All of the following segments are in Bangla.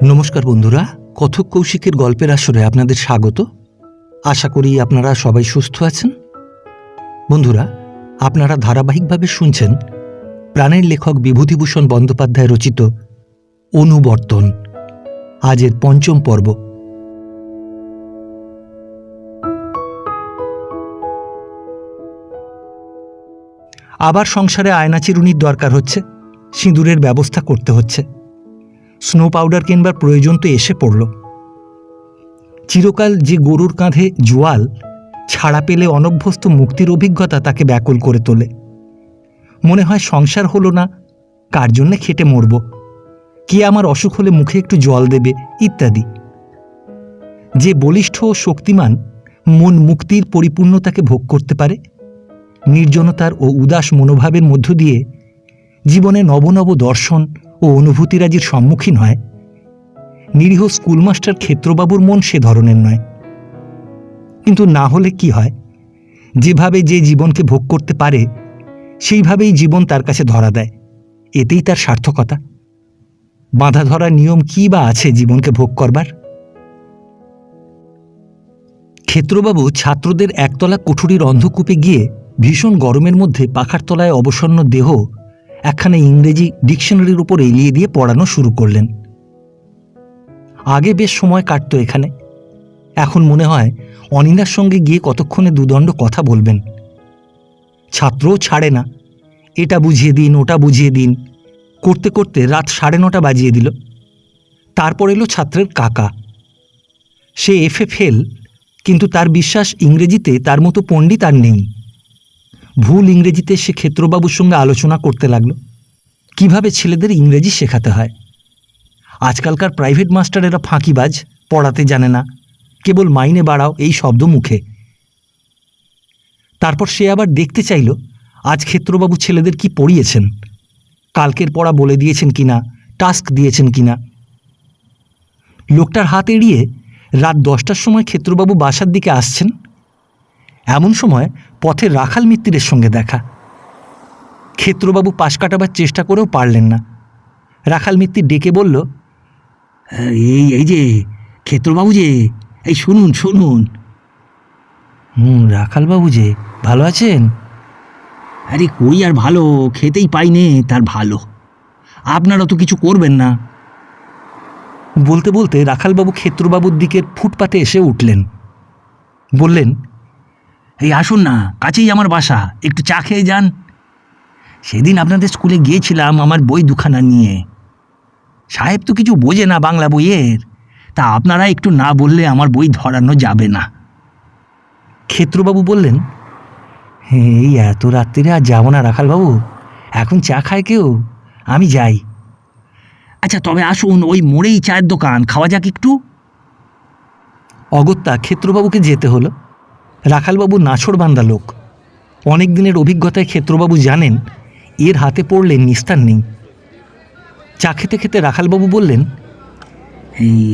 নমস্কার বন্ধুরা, কথক কৌশিকের গল্পের আসরে আপনাদের স্বাগত। আশা করি আপনারা সবাই সুস্থ আছেন। বন্ধুরা, আপনারা ধারাবাহিকভাবে শুনছেন প্রাণের লেখক বিভূতিভূষণ বন্দ্যোপাধ্যায় রচিত অনুবর্তন, আজের পঞ্চম পর্ব। আবার সংসারে আয়নাচিরুনির দরকার হচ্ছে, সিঁদুরের ব্যবস্থা করতে হচ্ছে। স্নো পাউডার কিনবার প্রয়োজন তো এসে পড়ল। চিরকাল যে গরুর কাঁধে জোয়াল, ছাড়া পেলে অনভ্যস্ত মুক্তির অভিজ্ঞতা তাকে ব্যাকুল করে তোলে। মনে হয় সংসার হলো না, কার জন্যে খেটে মরব, কে আমার অসুখ হলে মুখে একটু জল দেবে, ইত্যাদি। যে বলিষ্ঠ ও শক্তিমান মন মুক্তির পরিপূর্ণতাকে ভোগ করতে পারে, নির্জনতার ও উদাস মনোভাবের মধ্য দিয়ে জীবনে নব নব দর্শন ও অনুভূতিরাজির সম্মুখীন হয়, নিরীহ স্কুলমাস্টার ক্ষেত্রবাবুর মন সে ধরনের নয়। কিন্তু না হলে কি হয়, যেভাবে যে জীবনকে ভোগ করতে পারে সেইভাবেই জীবন তার কাছে ধরা দেয়, এতেই তার সার্থকতা। বাঁধা ধরা নিয়ম কি বা আছে জীবনকে ভোগ করবার? ক্ষেত্রবাবু ছাত্রদের একতলা কুঠুরির অন্ধকূপে গিয়ে ভীষণ গরমের মধ্যে পাখার তলায় অবসন্ন দেহ একখানা ইংরেজি ডিকশনারির উপর এলিয়ে দিয়ে পড়ানো শুরু করলেন। আগে বেশ সময় কাটতো এখানে, এখন মনে হয় অনিন্দার সঙ্গে গিয়ে কতক্ষণে দুদণ্ড কথা বলবেন। ছাত্রও ছাড়ে না, এটা বুঝিয়ে দিন ওটা বুঝিয়ে দিন করতে করতে রাত 9:30 বাজিয়ে দিল। তারপর এলো ছাত্রের কাকা। সে এফএ ফেল, কিন্তু তার বিশ্বাস ইংরেজিতে তার মতো পণ্ডিত আর নেই। ভুল ইংরেজিতে সে ক্ষেত্রবাবুর সঙ্গে আলোচনা করতে লাগলো, কিভাবে ছেলেদের ইংরেজি শেখাতে হয়। আজকালকার প্রাইভেট মাস্টারেরা ফাঁকিবাজ, পড়াতে জানে না, কেবল মাইনে বাড়াও এই শব্দ মুখে। তারপর সে আবার দেখতে চাইল আজ ক্ষেত্রবাবু ছেলেদের কি পড়িয়েছেন, কালকের পড়া বলে দিয়েছেন কিনা, টাস্ক দিয়েছেন কিনা। লোকটার হাত এড়িয়ে রাত 10টার সময় ক্ষেত্রবাবু বাসার দিকে আসছেন। এমন সময় পথে রাখাল মিত্তিরের সঙ্গে দেখা। ক্ষেত্রবাবু পাশ কাটাবার চেষ্টা করেও পারলেন না। রাখাল মিত্তির ডেকে বলল, এই যে ক্ষেত্রবাবু যে, এই শুনুন শুনুন। রাখালবাবু যে, ভালো আছেন? আরে কই আর ভালো, খেতেই পাইনে তার ভালো, আপনারা তো কিছু করবেন না। বলতে বলতে রাখালবাবু ক্ষেত্রবাবুর দিকের ফুটপাতে এসে উঠলেন। বললেন, এই আসুন না, কাছেই আমার বাসা, একটু চা খেয়ে যান। সেদিন আপনাদের স্কুলে গিয়েছিলাম আমার বই দুখানা নিয়ে। সাহেব তো কিছু বোঝে না বাংলা বইয়ের, তা আপনারা একটু না বললে আমার বই ধরানো যাবে না। ক্ষেত্রবাবু বললেন, এই এত রাত্রিরে আর যাবো না রাখালবাবু, এখন চা খায় কেউ, আমি যাই। আচ্ছা তবে আসুন, ওই মোড়েই চায়ের দোকান, খাওয়া যাক একটু। অগত্যা ক্ষেত্রবাবুকে যেতে হলো। রাখালবাবু নাছোড়বান্দা লোক, অনেক দিনের অভিজ্ঞতায় ক্ষেত্রবাবু জানেন এর হাতে পড়লে নিস্তার নেই। চা খেতে খেতে রাখালবাবু বললেন,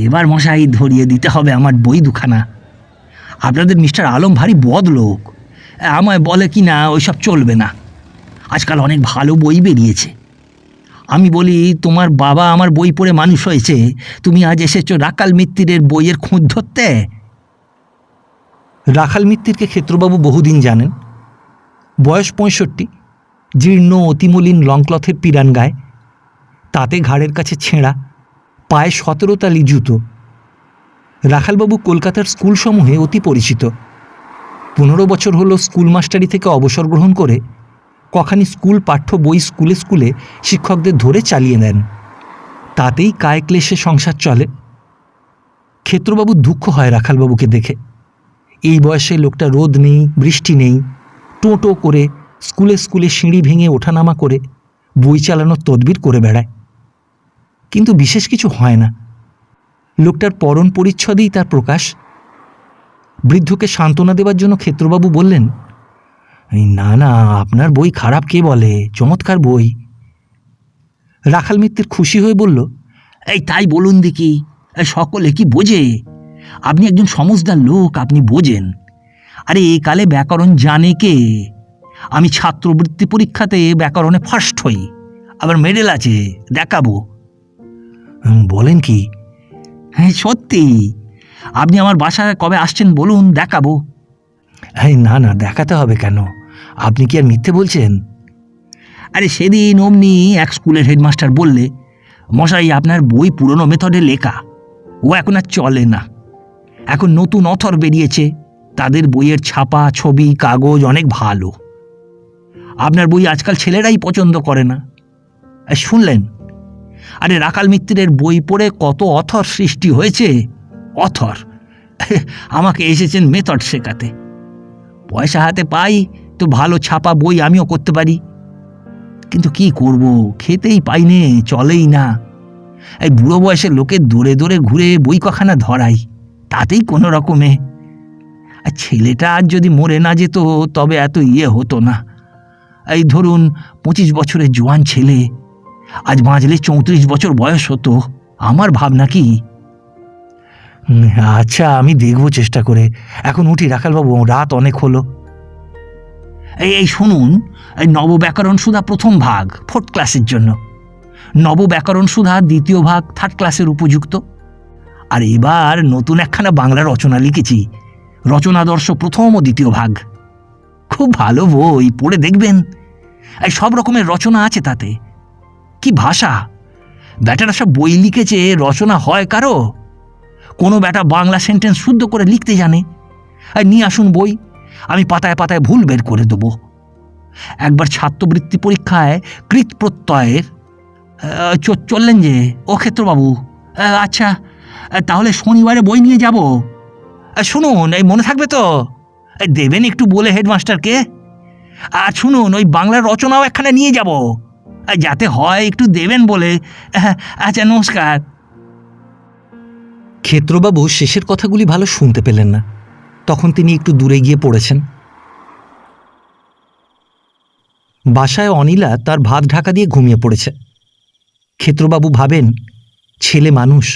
এবার মশাই ধরিয়ে দিতে হবে আমার বই দুখানা। আপনাদের মিস্টার আলম ভারী বদ লোক, আমায় বলে কি না ওইসব চলবে না, আজকাল অনেক ভালো বই বেরিয়েছে। আমি বলি, তোমার বাবা আমার বই পড়ে মানুষ হয়েছে, তুমি আজ এসেছো রাখাল মিত্তিরের বইয়ের খুঁত ধরতে। রাখাল মিত্তিরকে ক্ষেত্রবাবু বহুদিন জানেন। বয়স 65, জীর্ণ অতিমলিন লংক্লথের পিরান গায়ে, তাতে ঘাড়ের কাছে ছেঁড়া, পায়ে 17 তালি জুতো। রাখালবাবু কলকাতার স্কুলসমূহে অতি পরিচিত। 15 বছর হলো স্কুল মাস্টারি থেকে অবসর গ্রহণ করে কখানি স্কুল পাঠ্য বই স্কুলে স্কুলে শিক্ষকদের ধরে চালিয়ে নেন, তাতেই কায় ক্লেশে সংসার চলে। ক্ষেত্রবাবুর দুঃখ হয় রাখালবাবুকে দেখে। এই বয়সে লোকটা রোদ নেই বৃষ্টি নেই, টোটো করে স্কুলে স্কুলে সিঁড়ি ভেঙে ওঠানামা করে বই চালানোর তদবির করে বেড়ায়, কিন্তু বিশেষ কিছু হয় না। লোকটার পরণ পরিচ্ছদেই তার প্রকাশ। বৃদ্ধকে সান্ত্বনা দেবার জন্য ক্ষেত্রবাবু বললেন, না না, আপনার বই খারাপ কে বলে, চমৎকার বই। রাখাল মিত্তির খুশি হয়ে বলল, এই তাই বলুন দেখি, সকলে কি বোঝে? আপনি একজন সমজদার লোক, আপনি বোঝেন। আরে এ কালে ব্যাকরণ জানে কে? আমি ছাত্রবৃত্তি পরীক্ষাতে ব্যাকরণে ফার্স্ট হই, আবার মেডেল আছে, দেখাবো। বলেন কি? হ্যাঁ সত্যি, আপনি আমার বাসায় কবে আসছেন বলুন, দেখাবো। না না, দেখাতে হবে কেন? আপনি কি আর মিথ্যে বলছেন? আরে সেদিন অমনি এক স্কুলের হেডমাস্টার বললে, মশাই আপনার বই পুরনো মেথডে লেখা, ও এখন আর চলে না। এখন নতুন অথর বেরিয়েছে, তাদের বইয়ের ছাপা, ছবি, কাগজ অনেক ভালো। আপনার বই আজকাল ছেলেরাই পছন্দ করে না। শুনলেন? আরে রাখাল মিত্রের বই পড়ে কত অথর সৃষ্টি হয়েছে। অথর আমাকে এসেছেন মেথড শেখাতে। পয়সা হাতে পাই তো ভালো ছাপা বই আমিও করতে পারি, কিন্তু কি করব, খেতেই পাই নে, চলেই না। এই বুড়ো বয়সের লোকের দৌড়ে দৌড়ে ঘুরে বই কখানা ধরাই, তাতেই কোনো রকমে। আর ছেলেটা আজ যদি মরে না যেত তবে এত হতো না। এই ধরুন 25 বছরের জোয়ান ছেলে আজ বাঁচলে 34 বছর বয়স হতো। আমার ভাবনা কি? আচ্ছা, আমি দেখব চেষ্টা করে। এখন উঠি রাখালবাবু, রাত অনেক হলো। এই শুনুন, এই নবব্যাকরণ সুধা প্রথম ভাগ 4th ক্লাসের জন্য, নবব্যাকরণ সুধা দ্বিতীয় ভাগ 3rd ক্লাসের উপযুক্ত। আর এবার নতুন একখানা বাংলা রচনা লিখেছি, রচনাদর্শ প্রথম ও দ্বিতীয় ভাগ। খুব ভালো বই, পড়ে দেখবেন। এই সব রকমের রচনা আছে তাতে। কি ভাষা! ব্যাটারা সব বই লিখেছে, রচনা হয় কারো? কোনো ব্যাটা বাংলা সেন্টেন্স শুদ্ধ করে লিখতে জানে। আর নিয়ে আসুন বই, আমি পাতায় পাতায় ভুল বের করে দেবো। একবার ছাত্রবৃত্তি পরীক্ষায় কৃত প্রত্যয়ের চললেন যে ও ক্ষেত্রবাবু। আচ্ছা, তাহলে শনিবারে বই নিয়ে যাব। শুনুন, এই মনে থাকবে তো? দেবেন একটু বলে হেডমাস্টারকে। আর শুনুন, ওই বাংলার রচনাও একখানা নিয়ে যাব, যাতে হয় একটু দেবেন বলে। আচ্ছা, নমস্কার। ক্ষেত্রবাবু শেষের কথাগুলি ভালো শুনতে পেলেন না, তখন তিনি একটু দূরে গিয়ে পড়েছেন। বাসায় অনিলা তার ভাত ঢাকা দিয়ে ঘুমিয়ে পড়েছে। ক্ষেত্রবাবু ভাবেন, ছেলে মানুষ,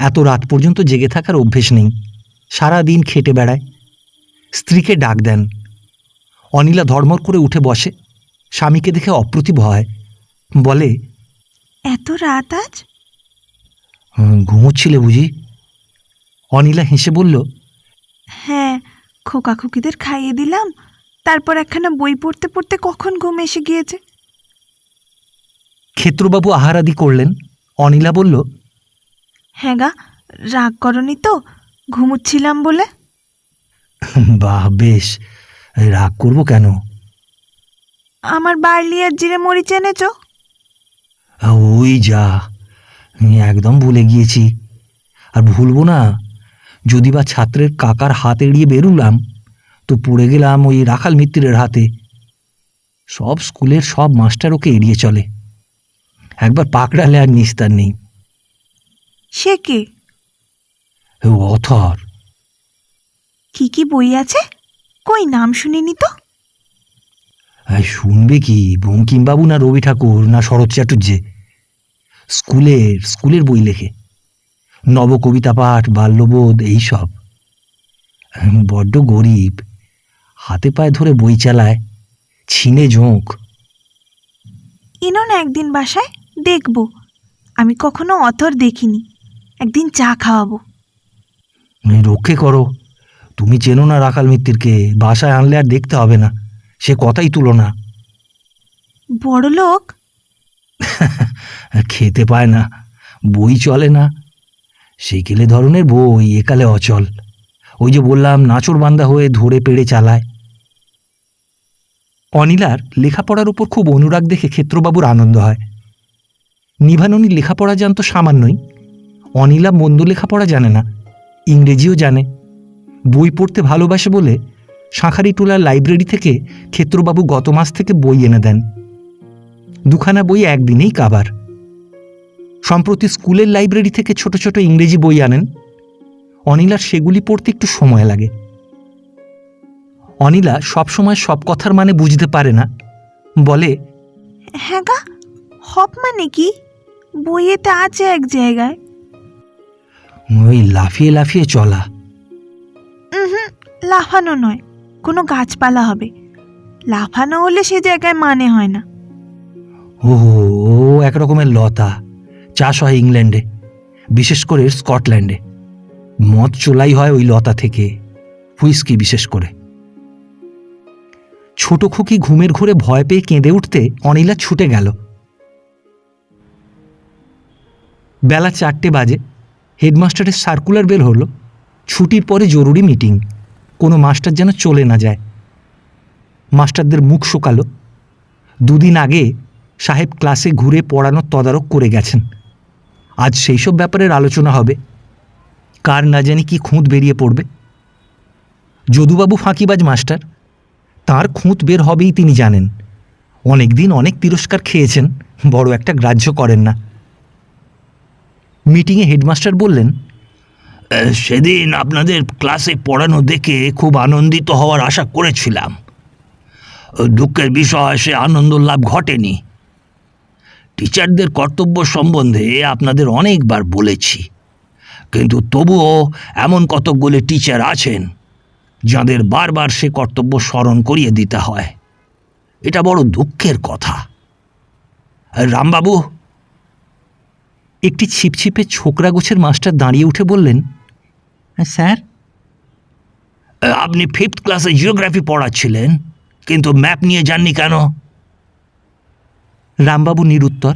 এত রাত পর্যন্ত জেগে থাকার অভ্যেস নেই, সারা দিন খেটে বেড়ায়। স্ত্রীকে ডাক দেন। অনিলা ধর্মর করে উঠে বসে, স্বামীকে দেখে অপ্রতিভ হয়, বলে, এত রাত আজ? ঘুমোচ্ছিলে বুঝি? অনিলা হেসে বলল, হ্যাঁ, খোকা খুকিদের খাইয়ে দিলাম, তারপর একখানা বই পড়তে পড়তে কখন ঘুম এসে গিয়েছে। ক্ষেত্রবাবু আহারাদি করলেন। অনিলা বলল, হ্যাঁ গা, রাগ করনি তো ঘুমুচ্ছিলাম বলে? বাহ, বেশ, রাগ করবো কেন? আমার বার্লি আর জিরে মরিচ এনেছ? ওই যা, একদম ভুলে গিয়েছি। আর ভুলবো না, যদি বা ছাত্রের কাকার হাত এড়িয়ে বেরুলাম তো পড়ে গেলাম ওই রাখাল মিত্রের হাতে। সব স্কুলের সব মাস্টার ওকে এড়িয়ে চলে, একবার পাকড়ালে আর নিস্তার নেই। সে কে? অথর। কি কি বই আছে? কই নাম শুনিনি তো। শুনবে কি, বঙ্কিমবাবু না রবি ঠাকুর না শরৎ চাটুর্যে? স্কুলের বই লেখে, নবকবিতা পাঠ, বাল্যবোধ, এইসব। বড্ড গরিব, হাতে পায়ে ধরে বই চালায়, ছিনে ঝোঁক। এনো না একদিন বাসায়, দেখব। আমি কখনো অথর দেখিনি, একদিন চা খাওয়াবো। রক্ষে করো, তুমি চেনো না রাখাল মিত্তিরকে, বাসায় আনলে আর দেখতে হবে না, সে কথাই তুলো না। বড় লোক। খেতে পায় না, বই চলে না, সেকেলে ধরনের বই, একালে অচল। ওই যে বললাম, নাচর বান্দা হয়ে ধরে পেড়ে চালায়। অনিলার লেখাপড়ার উপর খুব অনুরাগ দেখে ক্ষেত্রবাবুর আনন্দ হয়। নিভাননী লেখাপড়া জানত সামান্যই, অনিলা মন্দ লেখাপড়া জানে না, ইংরেজিও জানে। বই পড়তে ভালোবাসে বলে শাঁখারিটোলার লাইব্রেরি থেকে ক্ষেত্রবাবু গত মাস থেকে বই এনে দেন। দুখানা বই একদিনেই কাবার। সম্প্রতি স্কুলের লাইব্রেরি থেকে ছোট ছোট ইংরেজি বই আনেন। অনিলার সেগুলি পড়তে একটু সময় লাগে। অনিলা সবসময় সব কথার মানে বুঝতে পারে না, বলে, হ্যাঁ গা, হপ মানে কি? বইয়েতে আছে এক জায়গায়। ওই লাফিয়ে লাফিয়ে চলা। লাফানো নয়, কোনো গাছপালা হবে। লাফানো হলে সে জায়গায় মানে হয় না। ও এক রকমের লতা, চাষ হয় ইংল্যান্ডে, বিশেষ করে স্কটল্যান্ডে মদ চোলাই হয় ওই লতা থেকে, হুইস্কি বিশেষ করে। ছোট খুকি ঘুমের ঘোরে ভয় পেয়ে কেঁদে উঠতে অনিলা ছুটে গেল। বেলা 4টে বাজে। হেডমাস্টারের সার্কুলার বের হলো, ছুটির পরে জরুরি মিটিং, কোনো মাস্টার যেন চলে না যায়। মাস্টারদের মুখ শুকালো। 2 দিন আগে সাহেব ক্লাসে ঘুরে পড়ানোর তদারক করে গেছেন। আজ সেই সব ব্যাপারের আলোচনা হবে। কার না জানি কি খুঁত বেরিয়ে পড়বে। যদুবাবু ফাঁকিবাজ মাস্টার, তার খুঁত বের হবেই তিনি জানেন। অনেক দিন অনেক তিরস্কার খেয়েছেন, বড় একটা গ্রাহ্য করেন না। মিটিংয়ে হেডমাস্টার বললেন, সেদিন আপনাদের ক্লাসে পড়ানো দেখে খুব আনন্দিত হওয়ার আশা করেছিলাম। দুঃখের বিষয়, সে আনন্দ লাভ ঘটেনি। টিচারদের কর্তব্য সম্বন্ধে আপনাদের অনেকবার বলেছি, কিন্তু তবুও এমন কতকগুলি টিচার আছেন যাদের বারবার সে কর্তব্য স্মরণ করিয়ে দিতে হয়। এটা বড় দুঃখের কথা। রামবাবু, একটি ছিপছিপে ছোকরা গোছের মাস্টার দাঁড়িয়ে উঠে বললেন, স্যার। আপনি 5th ক্লাসে জিওগ্রাফি পড়াচ্ছিলেন, কিন্তু ম্যাপ নিয়ে যাননি কেন? রামবাবু নিরুত্তর।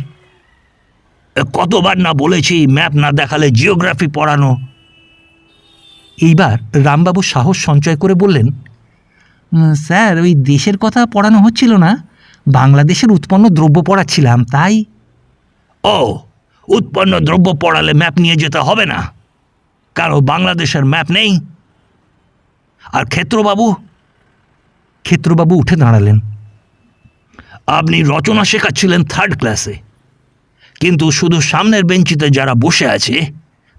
কতবার না বলেছি ম্যাপ না দেখালে জিওগ্রাফি পড়ানো। এইবার রামবাবু সাহস সঞ্চয় করে বললেন, স্যার, ওই দেশের কথা পড়ানো হচ্ছিল না, বাংলাদেশের উৎপন্ন দ্রব্য পড়াচ্ছিলাম, তাই। ও, উৎপন্ন দ্রব্য পড়ালে ম্যাপ নিয়ে যেতে হবে না? কারো বাংলাদেশের ম্যাপ নেই? আর ক্ষেত্রবাবু? ক্ষেত্রবাবু উঠে দাঁড়ালেন। আপনি রচনা শেখাচ্ছিলেন 3rd ক্লাসে, কিন্তু শুধু সামনের বেঞ্চিতে যারা বসে আছে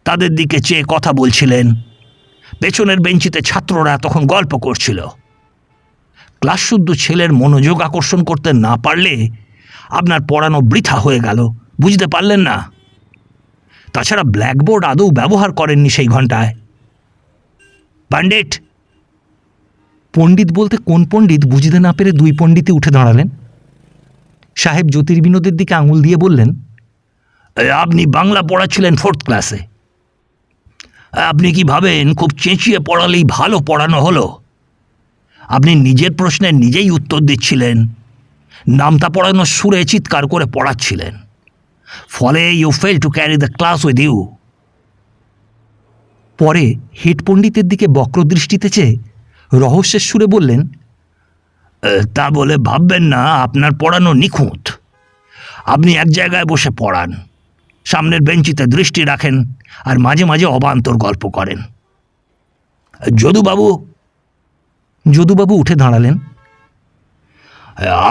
তাদের দিকে চেয়ে কথা বলছিলেন। পেছনের বেঞ্চিতে ছাত্ররা তখন গল্প করছিল। ক্লাস শুদ্ধ ছেলের মনোযোগ আকর্ষণ করতে না পারলে আপনার পড়ানো বৃথা হয়ে গেল, বুঝতে পারলেন না? তাছাড়া ব্ল্যাকবোর্ড আদৌ ব্যবহার করেননি সেই ঘন্টায়। পণ্ডিত। পণ্ডিত বলতে কোন পণ্ডিত বুঝতে না পেরে 2 পণ্ডিতই উঠে দাঁড়ালেন। সাহেব জ্যোতির্বিনোদের দিকে আঙুল দিয়ে বললেন, আপনি বাংলা পড়াচ্ছিলেন 4th ক্লাসে। আপনি কি ভাবেন খুব চেঁচিয়ে পড়ালেই ভালো পড়ানো হলো? আপনি নিজের প্রশ্নের নিজেই উত্তর দিচ্ছিলেন, নামতা পড়ানোর সুরে চিৎকার করে পড়াচ্ছিলেন। ফলে you fail to carry the class with you. পরে হেড পণ্ডিতের দিকে বক্রদৃষ্টিতে চেয়ে রহস্যের সুরে বললেন, তা বলে ভাববেন না আপনার পড়ানো নিখুঁত। আপনি এক জায়গায় বসে পড়ান, সামনের বেঞ্চিতে দৃষ্টি রাখেন, আর মাঝে মাঝে অবান্তর গল্প করেন। যদুবাবু উঠে দাঁড়ালেন।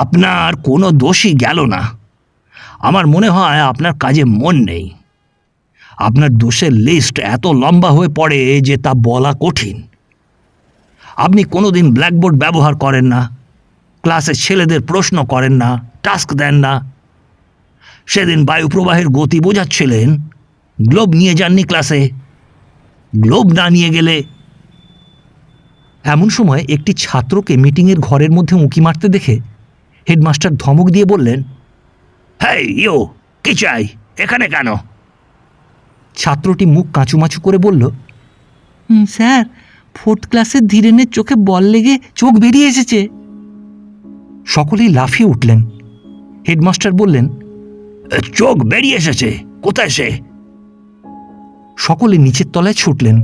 আপনার কোনো দোষই গেল না। আমার মনে হয় আপনার কাজে মন নেই। আপনার দোষের লিস্ট এত লম্বা হয়ে পড়ে যে তা বলা কঠিন। আপনি কোনোদিন ব্ল্যাকবোর্ড ব্যবহার করেন না, ক্লাসে ছেলেদের প্রশ্ন করেন না, টাস্ক দেন না। সেদিন বায়ুপ্রবাহের গতি বোঝাচ্ছিলেন, গ্লোব নিয়ে যাননি ক্লাসে। গ্লোব না নিয়ে গেলে। এমন সময় একটি ছাত্রকে মিটিংয়ের ঘরের মধ্যে উঁকি মারতে দেখে হেডমাস্টার ধমক দিয়ে বললেন, হেই ইউ, কি চাই? এখানে কেন? ছাত্রটি মুখ কাঁচুমাচু করে বলল, স্যার, 4th ক্লাসের ধীরেনের চোখে বল লেগে চোখ বেরিয়ে এসেছে। সকলেই লাফিয়ে উঠলেন। হেডমাস্টার বললেন, চোখ বেরিয়ে এসেছে? কোথায় সে? সকলে নিচের তলায় ছুটলেন।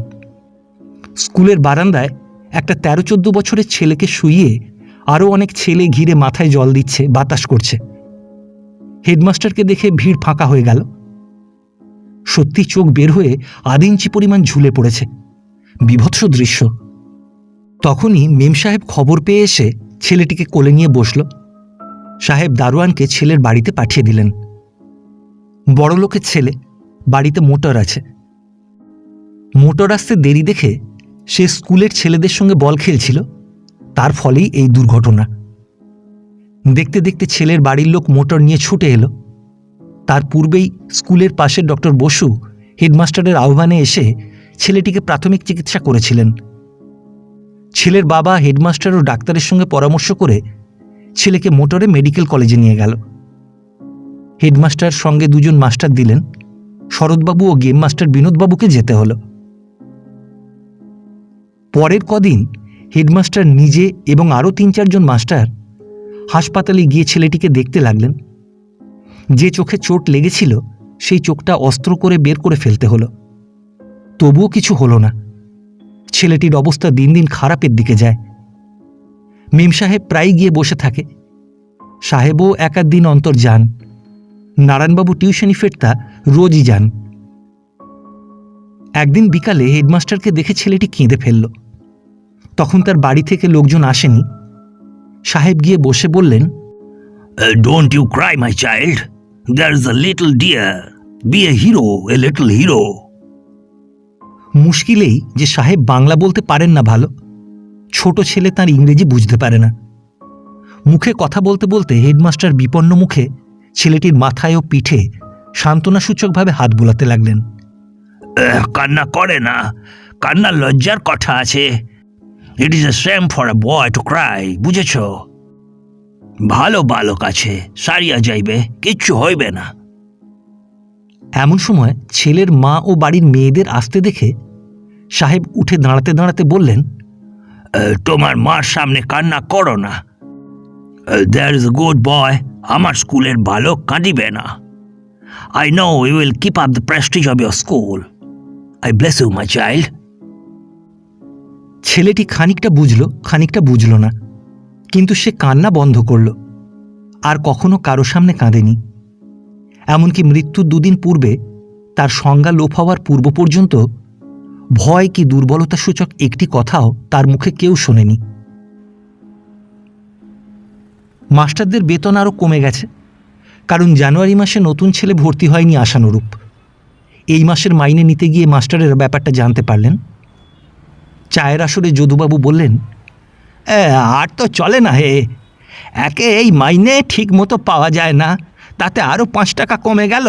স্কুলের বারান্দায় একটা 13-14 বছরের ছেলেকে শুইয়ে আরও অনেক ছেলে ঘিরে মাথায় জল দিচ্ছে, বাতাস করছে। হেডমাস্টারকে দেখে ভিড় ফাঁকা হয়ে গেল। সত্যি চোখ বের হয়ে 1/2 ইঞ্চি পরিমাণ ঝুলে পড়েছে। বিভৎস দৃশ্য। তখনই মেম সাহেব খবর পেয়ে এসে ছেলেটিকে কোলে নিয়ে বসল। সাহেব দারোয়ানকে ছেলের বাড়িতে পাঠিয়ে দিলেন। বড়লোকের ছেলে, বাড়িতে মোটর আছে। মোটর আসতে দেরি দেখে সে স্কুলের ছেলেদের সঙ্গে বল খেলছিল, তার ফলেই এই দুর্ঘটনা। দেখতে দেখতে ছেলের বাড়ির লোক মোটর নিয়ে ছুটে এলো। তার পূর্বেই স্কুলের পাশে ডক্টর বসু হেডমাস্টারের আহ্বানে এসে ছেলেটিকে প্রাথমিক চিকিৎসা করেছিলেন। ছেলের বাবা হেডমাস্টার ও ডাক্তারের সঙ্গে পরামর্শ করে ছেলেকে মোটরে মেডিকেল কলেজে নিয়ে গেল। হেডমাস্টার সঙ্গে 2 জন মাস্টার দিলেন। শরৎবাবু ও গেম মাস্টার বিনোদবাবুকে যেতে হলো। পরের কদিন হেডমাস্টার নিজে এবং আরও 3-4 জন মাস্টার হাসপাতালে গিয়ে ছেলেটিকে দেখতে লাগলেন। যে চোখে চোট লেগেছিল সেই চোখটা অস্ত্র করে বের করে ফেলতে হলো, তবুও কিছু হলো না। ছেলেটির অবস্থা দিন দিন খারাপের দিকে যায়। মেম সাহেব প্রায় গিয়ে বসে থাকে, সাহেবও 1-8 দিন অন্তর যান। নারায়ণবাবু টিউশনি ফেরতা রোজই যান। একদিন বিকালে হেডমাস্টারকে দেখে ছেলেটি কেঁদে ফেলল। তখন তার বাড়ি থেকে লোকজন আসেনি। সাহেব গিয়ে বসে বললেন, don't you cry my child, there is a little dear, be a hero, a little hero. মুশকিলেই যে সাহেব বাংলা বলতে পারেন না ভালো, ছোট ছেলে তার ইংরেজি বুঝতে পারে না। মুখে কথা বলতে বলতে হেডমাস্টার বিপন্ন মুখে ছেলেটির মাথায় ও পিঠে সান্ত্বনাসূচকভাবে হাত বোলাতে লাগলেন। কান্না করে না, কান্নার লজ্জার কথা আছে। It is a same for a boy to cry, বুঝেছ? ভালো বালক আছে, সারিয়া যাইবে, কিচ্ছু হইবে না। এমন সময় ছেলের মা ও বাড়ির মেয়েদের আসতে দেখে সাহেব উঠে দাঁড়াতে দাঁড়াতে বললেন, তোমার মার সামনে কান্না করো না। There is a good boy, আমার স্কুলের বালক কাঁদিবে না। I know you will keep up the prestige of your school. I bless you my child. ছেলেটি খানিকটা বুঝল, খানিকটা বুঝল না, কিন্তু সে কান্না বন্ধ করল। আর কখনো কারো সামনে কাঁদেনি। এমনকি মৃত্যুর 2 দিন পূর্বে তার সংজ্ঞা লোপ হওয়ার পূর্ব পর্যন্ত ভয় কি দুর্বলতা সূচক একটি কথাও তার মুখে কেউ শোনেনি। মাস্টারদের বেতন আরও কমে গেছে, কারণ জানুয়ারি মাসে নতুন ছেলে ভর্তি হয়নি আশানুরূপ। এই মাসের মাইনে নিতে গিয়ে মাস্টারের ব্যাপারটা জানতে পারলেন। চায়ের আসরে যদুবাবু বললেন, আর তো চলে না হে, একে এই মাইনে ঠিক মতো পাওয়া যায় না, তাতে আরও 5 টাকা কমে গেল।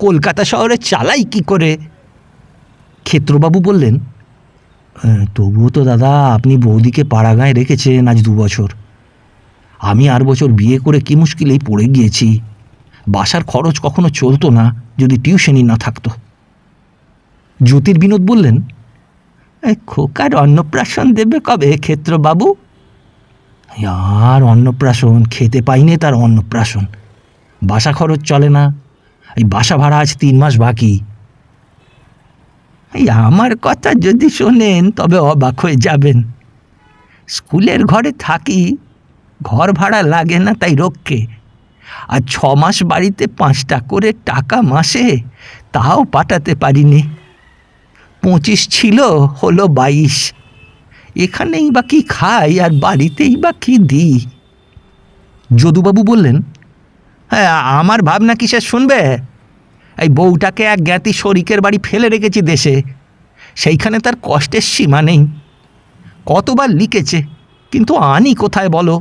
কলকাতা শহরে চালাই কি করে? ক্ষেত্রবাবু বললেন, তবুও তো দাদা আপনি বৌদিকে পাড়াগাঁয়ে রেখেছেন আজ 2 বছর। আমি আর বছর বিয়ে করে কি মুশকিলেই পড়ে গিয়েছি। বাসার খরচ কখনো চলতো না যদি টিউশনই না থাকতো। জ্যোতির্বিনোদ বললেন, খোকার অন্নপ্রাশন দেবে কবে ক্ষেত্রবাবু? আর অন্নপ্রাশন খেতে পাইনে তার অন্নপ্রাশন। বাসা খরচ চলে না, এই বাসা ভাড়া আজ 3 মাস বাকি। আমার কথা যদি শোনেন তবে অবাক হয়ে যাবেন। স্কুলের ঘরে থাকি, ঘর ভাড়া লাগে না তাই রক্ষে। আর 6 মাস বাড়িতে 5টা করে টাকা মাসে, তাও পাঠাতে পারিনি। 25 ছিল, হলো 22। এখানেই বা কি খাই আর বাড়িতেই বা কি দিই? যদুবাবু বললেন, আমার ভাবনা কিসের শুনবে? এই বউটাকে এক জ্ঞাতি শরিকের বাড়ি ফেলে রেখেছি দেশে, সেইখানে তার কষ্টের সীমা নেই। কতবার লিখেছে, কিন্তু আনি কোথায় বলো?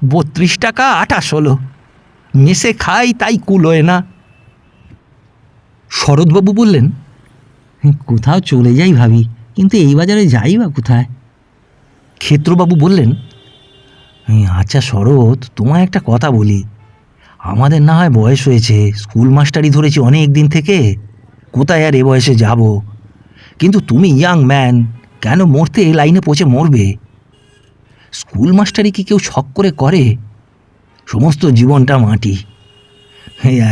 32 টাকা 28 হলো। মেসে খাই তাই কুলোয় না। শরৎবাবু বললেন, কোথাও চলে যাই ভাবি, কিন্তু এই বাজারে যাই বা কোথায়? ক্ষেত্রবাবু বললেন, আচ্ছা শরৎ, তোমায় একটা কথা বলি। আমাদের না হয় বয়স হয়েছে, স্কুল মাস্টারই ধরেছি অনেক দিন থেকে, কোথায় আর এ বয়সে যাব? কিন্তু তুমি ইয়াং ম্যান, কেন মরতে এ লাইনে পচে মরবে? স্কুল মাস্টারই কি কেউ শখ করে করে? সমস্ত জীবনটা মাটি।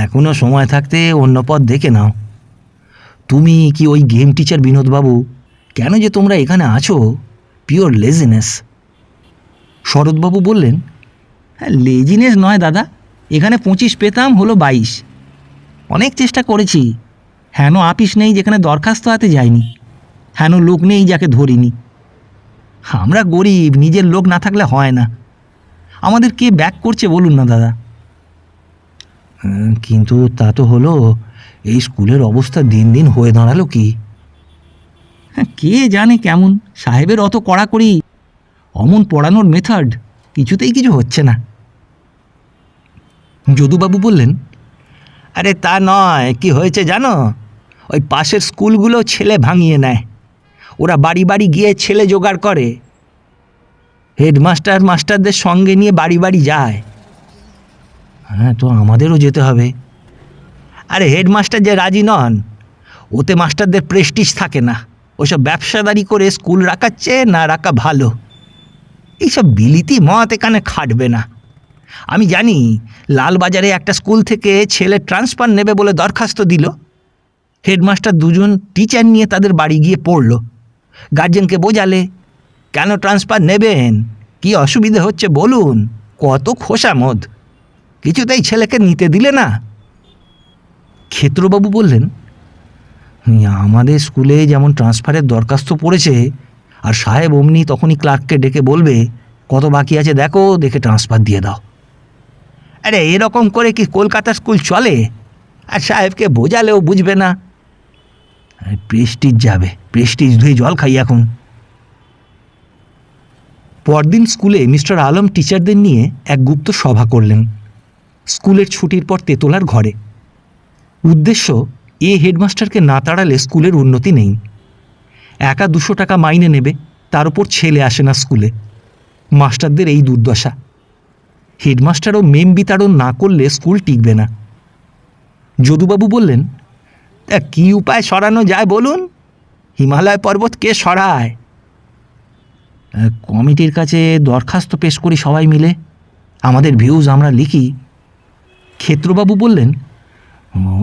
এখনও সময় থাকতে অন্য পথ দেখে নাও। তুমি কি ওই গেম টিচার বিনোদবাবু, কেন যে তোমরা এখানে আছো? Pure laziness. শরৎবাবু বললেন, লেজিনেস নয় দাদা, এখানে 25 পেতাম, হলো 22। অনেক চেষ্টা করেছি, হেন আপিস নেই যেখানে দরখাস্ত হাতে যায়নি, হেন লোক নেই যাকে ধরিনি। আমরা গরিব, নিজের লোক না থাকলে হয় না। আমাদের কে ব্যাক করছে বলুন না দাদা? কিন্তু তা তো হলো, এই স্কুলের অবস্থা দিন দিন হয়ে দাঁড়ালো কি? কে জানে কেমন সাহেবের অত কড়াকড়ি, অমন পড়ানোর মেথড, কিছুতেই কিছু হচ্ছে না। যদুবাবু বললেন, আরে তা নয়, কি হয়েছে জানো? ওই পাশের স্কুলগুলো ছেলে ভাঙিয়ে নেয়। ওরা বাড়ি বাড়ি গিয়ে ছেলে জোগাড় করে। হেডমাস্টার মাস্টারদের সঙ্গে নিয়ে বাড়ি বাড়ি যায়। হ্যাঁ, তো আমাদেরও যেতে হবে। আরে হেডমাস্টার যে রাজি নন, ওতে মাস্টারদের প্রেস্টিজ থাকে না। ওসব ব্যবসাদারি করে স্কুল রাখাচ্ছে না রাখা ভালো। এইসব বিলিতি মত এখানে খাটবে না। আমি জানি লালবাজারে একটা স্কুল থেকে ছেলে ট্রান্সফার নেবে বলে দরখাস্ত দিল। হেডমাস্টার দুজন টিচার নিয়ে তাদের বাড়ি গিয়ে পড়ল, গার্জেনকে বোঝালে কেন ট্রান্সফার নেবেন, কি অসুবিধে হচ্ছে বলুন। কত খোসামদ, কিছুতেই ছেলেকে নিতে দিলে না। ক্ষেত্রবাবু বললেন, আমাদের স্কুলে যেমন ট্রান্সফারের দরখাস্ত পড়েছে, আর সাহেব অমনি তখনই ক্লার্ককে ডেকে বলবে কত বাকি আছে দেখো, দেখে ট্রান্সফার দিয়ে দাও। আরে এরকম করে কি কলকাতা স্কুল চলে? আর সাহেবকে বোঝালেও বুঝবে না। প্রেস্টিজ যাবে, প্রেস্টিজ ধুয়ে জল খাই এখন। পরদিন স্কুলে মিস্টার আলম টিচারদের নিয়ে এক গুপ্ত সভা করলেন স্কুলের ছুটির পর তেতলার ঘরে। উদ্দেশ্য, এ হেডমাস্টারকে না তাড়ালে স্কুলের উন্নতি নেই। একা 200 টাকা মাইনে নেবে, তার উপর ছেলে আসে না স্কুলে। মাস্টারদের এই দুর্দশা। হেডমাস্টারও মেম বিতাড়ন না করলে স্কুল টিকবে না। যদুবাবু বললেন, তা কী উপায় সরানো যায় বলুন? হিমালয় পর্বত কে সরায়? কমিটির কাছে দরখাস্ত পেশ করি সবাই মিলে, আমাদের ভিউজ আমরা লিখি। ক্ষেত্রবাবু বললেন,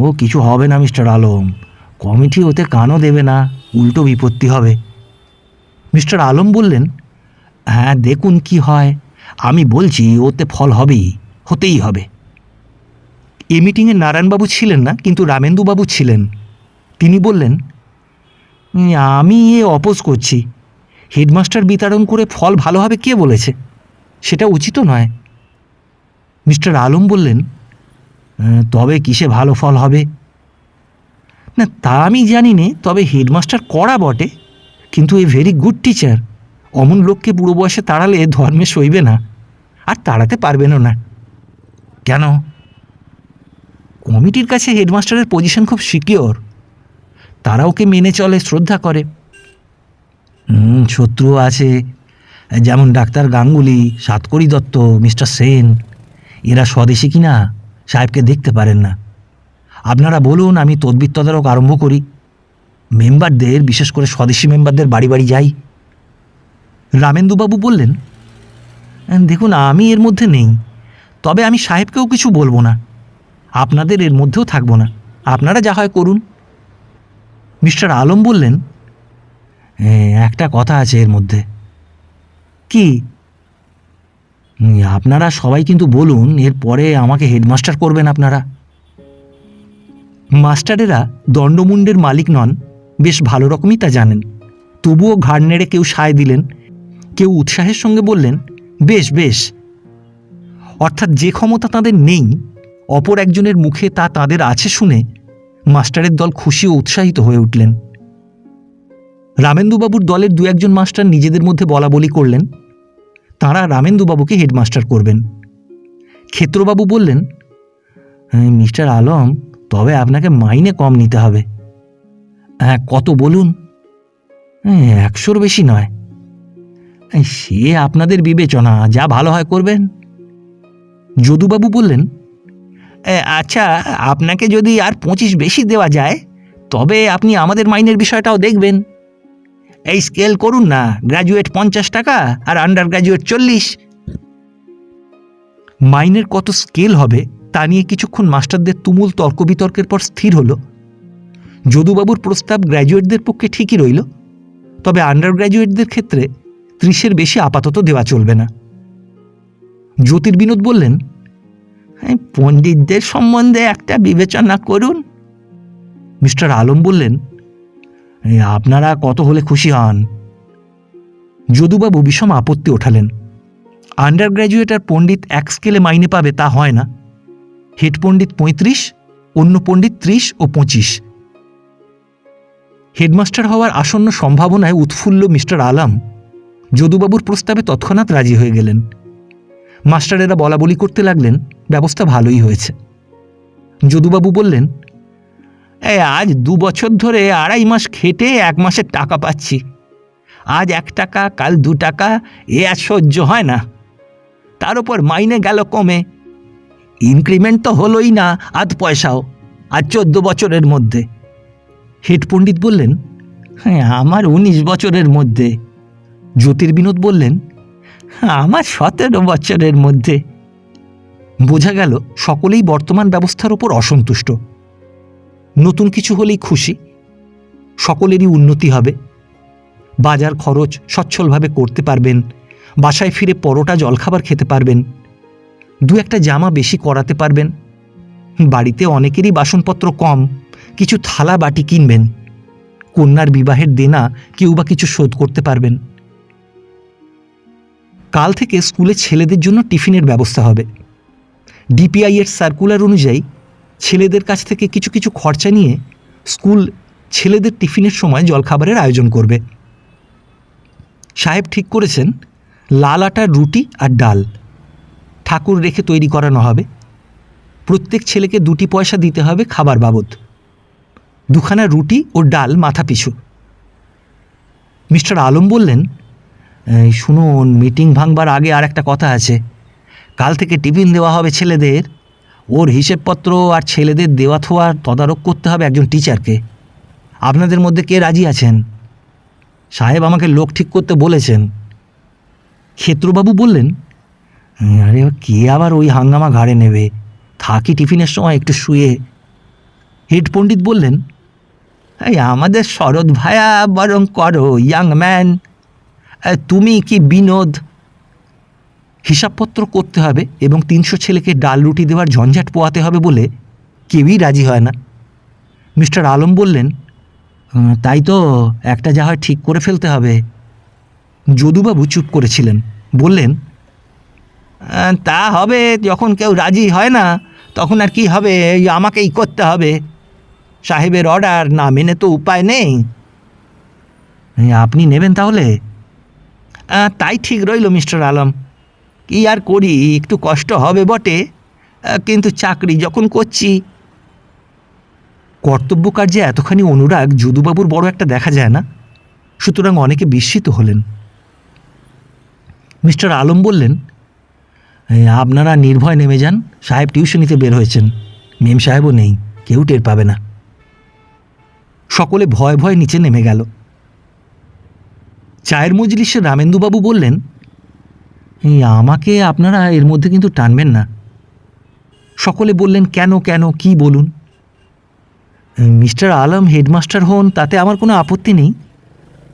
ও কিছু হবে না মিস্টার আলম, কমিটি ওতে কানও দেবে না, উল্টো বিপত্তি হবে। মিস্টার আলম বললেন, হ্যাঁ দেখুন কি হয়, আমি বলছি ওতে ফল হবেই, হতেই হবে। এ মিটিংয়ে নারায়ণবাবু ছিলেন না, কিন্তু রামেন্দুবাবু ছিলেন। তিনি বললেন, আমি অপোজ করছি। হেডমাস্টার বিতরণ করে ফল ভালো হবে কে বলেছে? সেটা উচিত নয়। মিস্টার আলম বললেন, তবে কিসে ভালো ফল হবে? না তা আমি জানি নে, তবে হেডমাস্টার কড়া বটে, কিন্তু এ ভেরি গুড টিচার। অমন লোককে বুড়ো বয়সে তাড়ালে ধর্মে সইবে না, আর তাড়াতে পারবেনও না। কেন? কমিটির কাছে হেডমাস্টারের পজিশন খুব সিকিওর, তারা ওকে মেনে চলে, শ্রদ্ধা করে। শত্রুও আছে, যেমন ডাক্তার গাঙ্গুলি, সাতকড়ি দত্ত, মিস্টার সেন। এরা স্বদেশী কিনা সাহেবকে দেখতে পারেন না। আপনারা বলুন, আমি তদবির তদারক আরম্ভ করি, মেম্বারদের, বিশেষ করে স্বদেশী মেম্বারদের বাড়ি বাড়ি যাই। রামেন্দুবাবু বললেন, দেখুন আমি এর মধ্যে নেই, তবে আমি সাহেবকেও কিছু বলবো না, আপনাদের এর মধ্যেও থাকবো না, আপনারা যা হয় করুন। মিস্টার আলম বললেন, একটা কথা আছে এর মধ্যে। কি? আপনারা সবাই কিন্তু বলুন, এরপরে আমাকে হেডমাস্টার করবেন আপনারা। মাস্টারেরা দণ্ডমুণ্ডের মালিক নন, বেশ ভালো রকমই তা জানেন। তবুও ঘাড় নেড়ে কেউ সায় দিলেন, কেউ উৎসাহের সঙ্গে বললেন, বেশ বেশ। অর্থাৎ যে ক্ষমতা তাঁদের নেই, অপর একজনের মুখে তা তাঁদের আছে শুনে মাস্টারের দল খুশি ও উৎসাহিত হয়ে উঠলেন। রামেন্দুবাবুর দলের 2-1 মাস্টার নিজেদের মধ্যে বলা বলি করলেন, তাঁরা রামেন্দুবাবুকে হেডমাস্টার করবেন। ক্ষেত্রবাবু বললেন, মিস্টার আলম, তবে আপনাকে মাইনে কম নিতে হবে। হ্যাঁ, কত বলুন? 100-র বেশি নয়। সে আপনাদের বিবেচনা, যা ভালো হয় করবেন। যদুবাবু বললেন, আচ্ছা, আপনাকে যদি আর 25 বেশি দেওয়া যায়, তবে আপনি আমাদের মাইনের বিষয়টাও দেখবেন। এই স্কেল করুন না, গ্র্যাজুয়েট 50 টাকা আর আন্ডার গ্র্যাজুয়েট 40। মাইনের কত স্কেল হবে তা নিয়ে কিছুক্ষণ মাস্টারদের তুমুল তর্ক বিতর্কের পর স্থির হল, যদুবাবুর প্রস্তাব গ্র্যাজুয়েটদের পক্ষে ঠিকই রইল, তবে আন্ডার গ্র্যাজুয়েটদের ক্ষেত্রে 30-এর বেশি আপাতত দেওয়া চলবে না। জ্যোতির্বিনোদ বললেন, পণ্ডিতদের সম্বন্ধে একটা বিবেচনা করুন। মিস্টার আলম বললেন, আপনারা কত হলে খুশি হন? যদুবাবু বিষম আপত্তি ওঠালেন। আন্ডার গ্র্যাজুয়েট আর পণ্ডিত এক স্কেলে মাইনে পাবে তা হয় না। হেড পণ্ডিত 35, অন্য পণ্ডিত 30 ও 25। হেডমাস্টার হওয়ার আসন্ন সম্ভাবনায় উৎফুল্ল মিস্টার আলম যদুবাবুর প্রস্তাবে তৎক্ষণাৎ রাজি হয়ে গেলেন। মাস্টারেরা বলা বলি করতে লাগলেন, ব্যবস্থা ভালোই হয়েছে। যদুবাবু বললেন, আজ 2 বছর ধরে 2.5 মাস খেটে 1 মাসের টাকা পাচ্ছি। আজ 1 টাকা, কাল 2 টাকা, এ আর সহ্য হয় না। তার উপর মাইনে গেল কমে, ইনক্রিমেন্ট তো হলোই না আধ পয়সাও। আর 14 বছরের মধ্যে। হেড পণ্ডিত বললেন, হ্যাঁ, আমার 19 বছরের মধ্যে। জ্যোতির্বিনোদ বললেন, আমার 17 বছরের মধ্যে। বোঝা গেল সকলেই বর্তমান ব্যবস্থার ওপর অসন্তুষ্ট। নতুন কিছু হলেই খুশি, সকলেরই উন্নতি হবে, বাজার খরচ সচ্ছলভাবে করতে পারবেন, বাসায় ফিরে পরোটা জলখাবার খেতে পারবেন, দু একটা জামা বেশি করাতে পারবেন, বাড়িতে অনেকেরই বাসনপত্র কম, কিছু থালা বাটি কিনবেন, কন্যার বিবাহের দেনা কেউ বা কিছু শোধ করতে পারবেন। কাল থেকে স্কুলে ছেলেদের জন্য টিফিনের ব্যবস্থা হবে। ডিপিআই এর সার্কুলার অনুযায়ী ছেলেদের কাছ থেকে কিছু কিছু খরচা নিয়ে স্কুল ছেলেদের টিফিনের সময় জলখাবারের আয়োজন করবে। সাহেব ঠিক করেছেন লাল আটার রুটি আর ডাল ঠাকুর রেখে তৈরি করানো হবে। প্রত্যেক ছেলেকে 2 পয়সা দিতে হবে খাবার বাবদ, 2খানা রুটি ও ডাল মাথা পিছু। মিস্টার আলম বললেন, শুনুন, মিটিং ভাঙবার আগে আর একটা কথা আছে। কাল থেকে টিফিন দেওয়া হবে ছেলেদের, ওর হিসেবপত্র আর ছেলেদের দেওয়া থোয়ার তদারক করতে হবে একজন টিচারকে। আপনাদের মধ্যে কে রাজি আছেন? সাহেব আমাকে লোক ঠিক করতে বলেছেন। ক্ষেত্রবাবু বললেন, আরে কে আবার ওই হাঙ্গামা ঘাড়ে নেবে, থাকি টিফিনের সময় একটু শুয়ে। হেড পণ্ডিত বললেন, এই আমাদের শরৎ ভায়া বরং করো, ইয়াং ম্যান। তুমি কি বিনোদ? হিসাবপত্র করতে হবে এবং 300 ছেলেকে ডাল রুটি দেওয়ার ঝঞ্ঝাট পোয়াতে হবে বলে কেউই রাজি হয় না। মিস্টার আলম বললেন, তাই তো, একটা যা হয় ঠিক করে ফেলতে হবে। যদুবাবু চুপ করেছিলেন, বললেন, তা হবে, যখন কেউ রাজি হয় না তখন আর কি হবে, আমাকেই করতে হবে। সাহেবের অর্ডার না মেনে তো উপায় নেই। আপনি নেবেন তাহলে? তাই ঠিক রইল মিস্টার আলম। কি আর করি, একটু কষ্ট হবে বটে, কিন্তু চাকরি যখন করছি। কর্তব্য কার্যে এতখানি অনুরাগ যদুবাবুর বড় একটা দেখা যায় না, সুতরাং অনেকে বিস্মিত হলেন। মিস্টার আলম বললেন, আপনারা নির্ভয় নেমে যান, সাহেব টিউশনিতে বের হয়েছেন, মেম সাহেবও নেই, কেউ টের পাবে না। সকলে ভয় ভয় নিচে নেমে গেল। চায়ের মজলিসে রামেন্দুবাবু বললেন, আমাকে আপনারা এর মধ্যে কিন্তু টানবেন না। সকলে বললেন, কেন কেন, কি বলুন? মিস্টার আলম হেডমাস্টার হন, তাতে আমার কোনো আপত্তি নেই,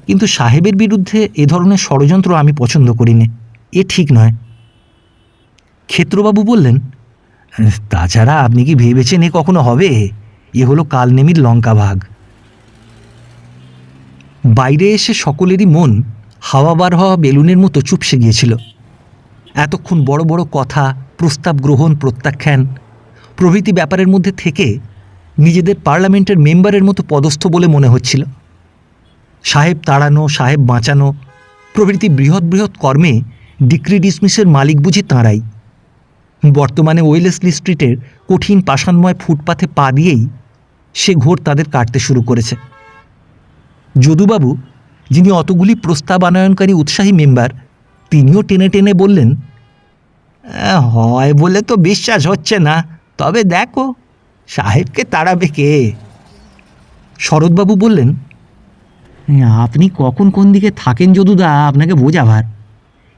কিন্তু সাহেবের বিরুদ্ধে এ ধরনের ষড়যন্ত্র আমি পছন্দ করি না, এ ঠিক নয়। ক্ষেত্রবাবু বললেন, তাছাড়া আপনি কি ভেবেছেন এ কখনো হবে? এ হলো কালনেমির লঙ্কা ভাগ। বাইরে এসে সকলেরই মন হাওয়া বার হওয়া বেলুনের মতো চুপসে গিয়েছিল। এতক্ষণ বড় বড় কথা, প্রস্তাব গ্রহণ প্রত্যাখ্যান প্রভৃতি ব্যাপারের মধ্যে থেকে নিজেদের পার্লামেন্টের মেম্বারের মতো পদস্থ বলে মনে হচ্ছিল। সাহেব তাড়ানো, সাহেব বাঁচানো প্রভৃতি বৃহৎ বৃহৎ কর্মে ডিক্রি ডিসমিসের মালিক বুঝি তাঁরাই। বর্তমানে ওয়েলেসলি স্ট্রিটের কঠিন পাষাণময় ফুটপাথে পা দিয়েই সে ঘোর তাদের কাটতে শুরু করেছে। যদুবাবু, যিনি অতগুলি প্রস্তাব আনয়নকারী উৎসাহী মেম্বার, তিনিও টেনে টেনে বললেন, হয় বলে তো বিশ্বাস হচ্ছে না, তবে দেখো সাহেবকে তাড়াবে কে? শরৎবাবু বললেন, আপনি কখন কোন দিকে থাকেন যদুদা, আপনাকে বোঝাবার।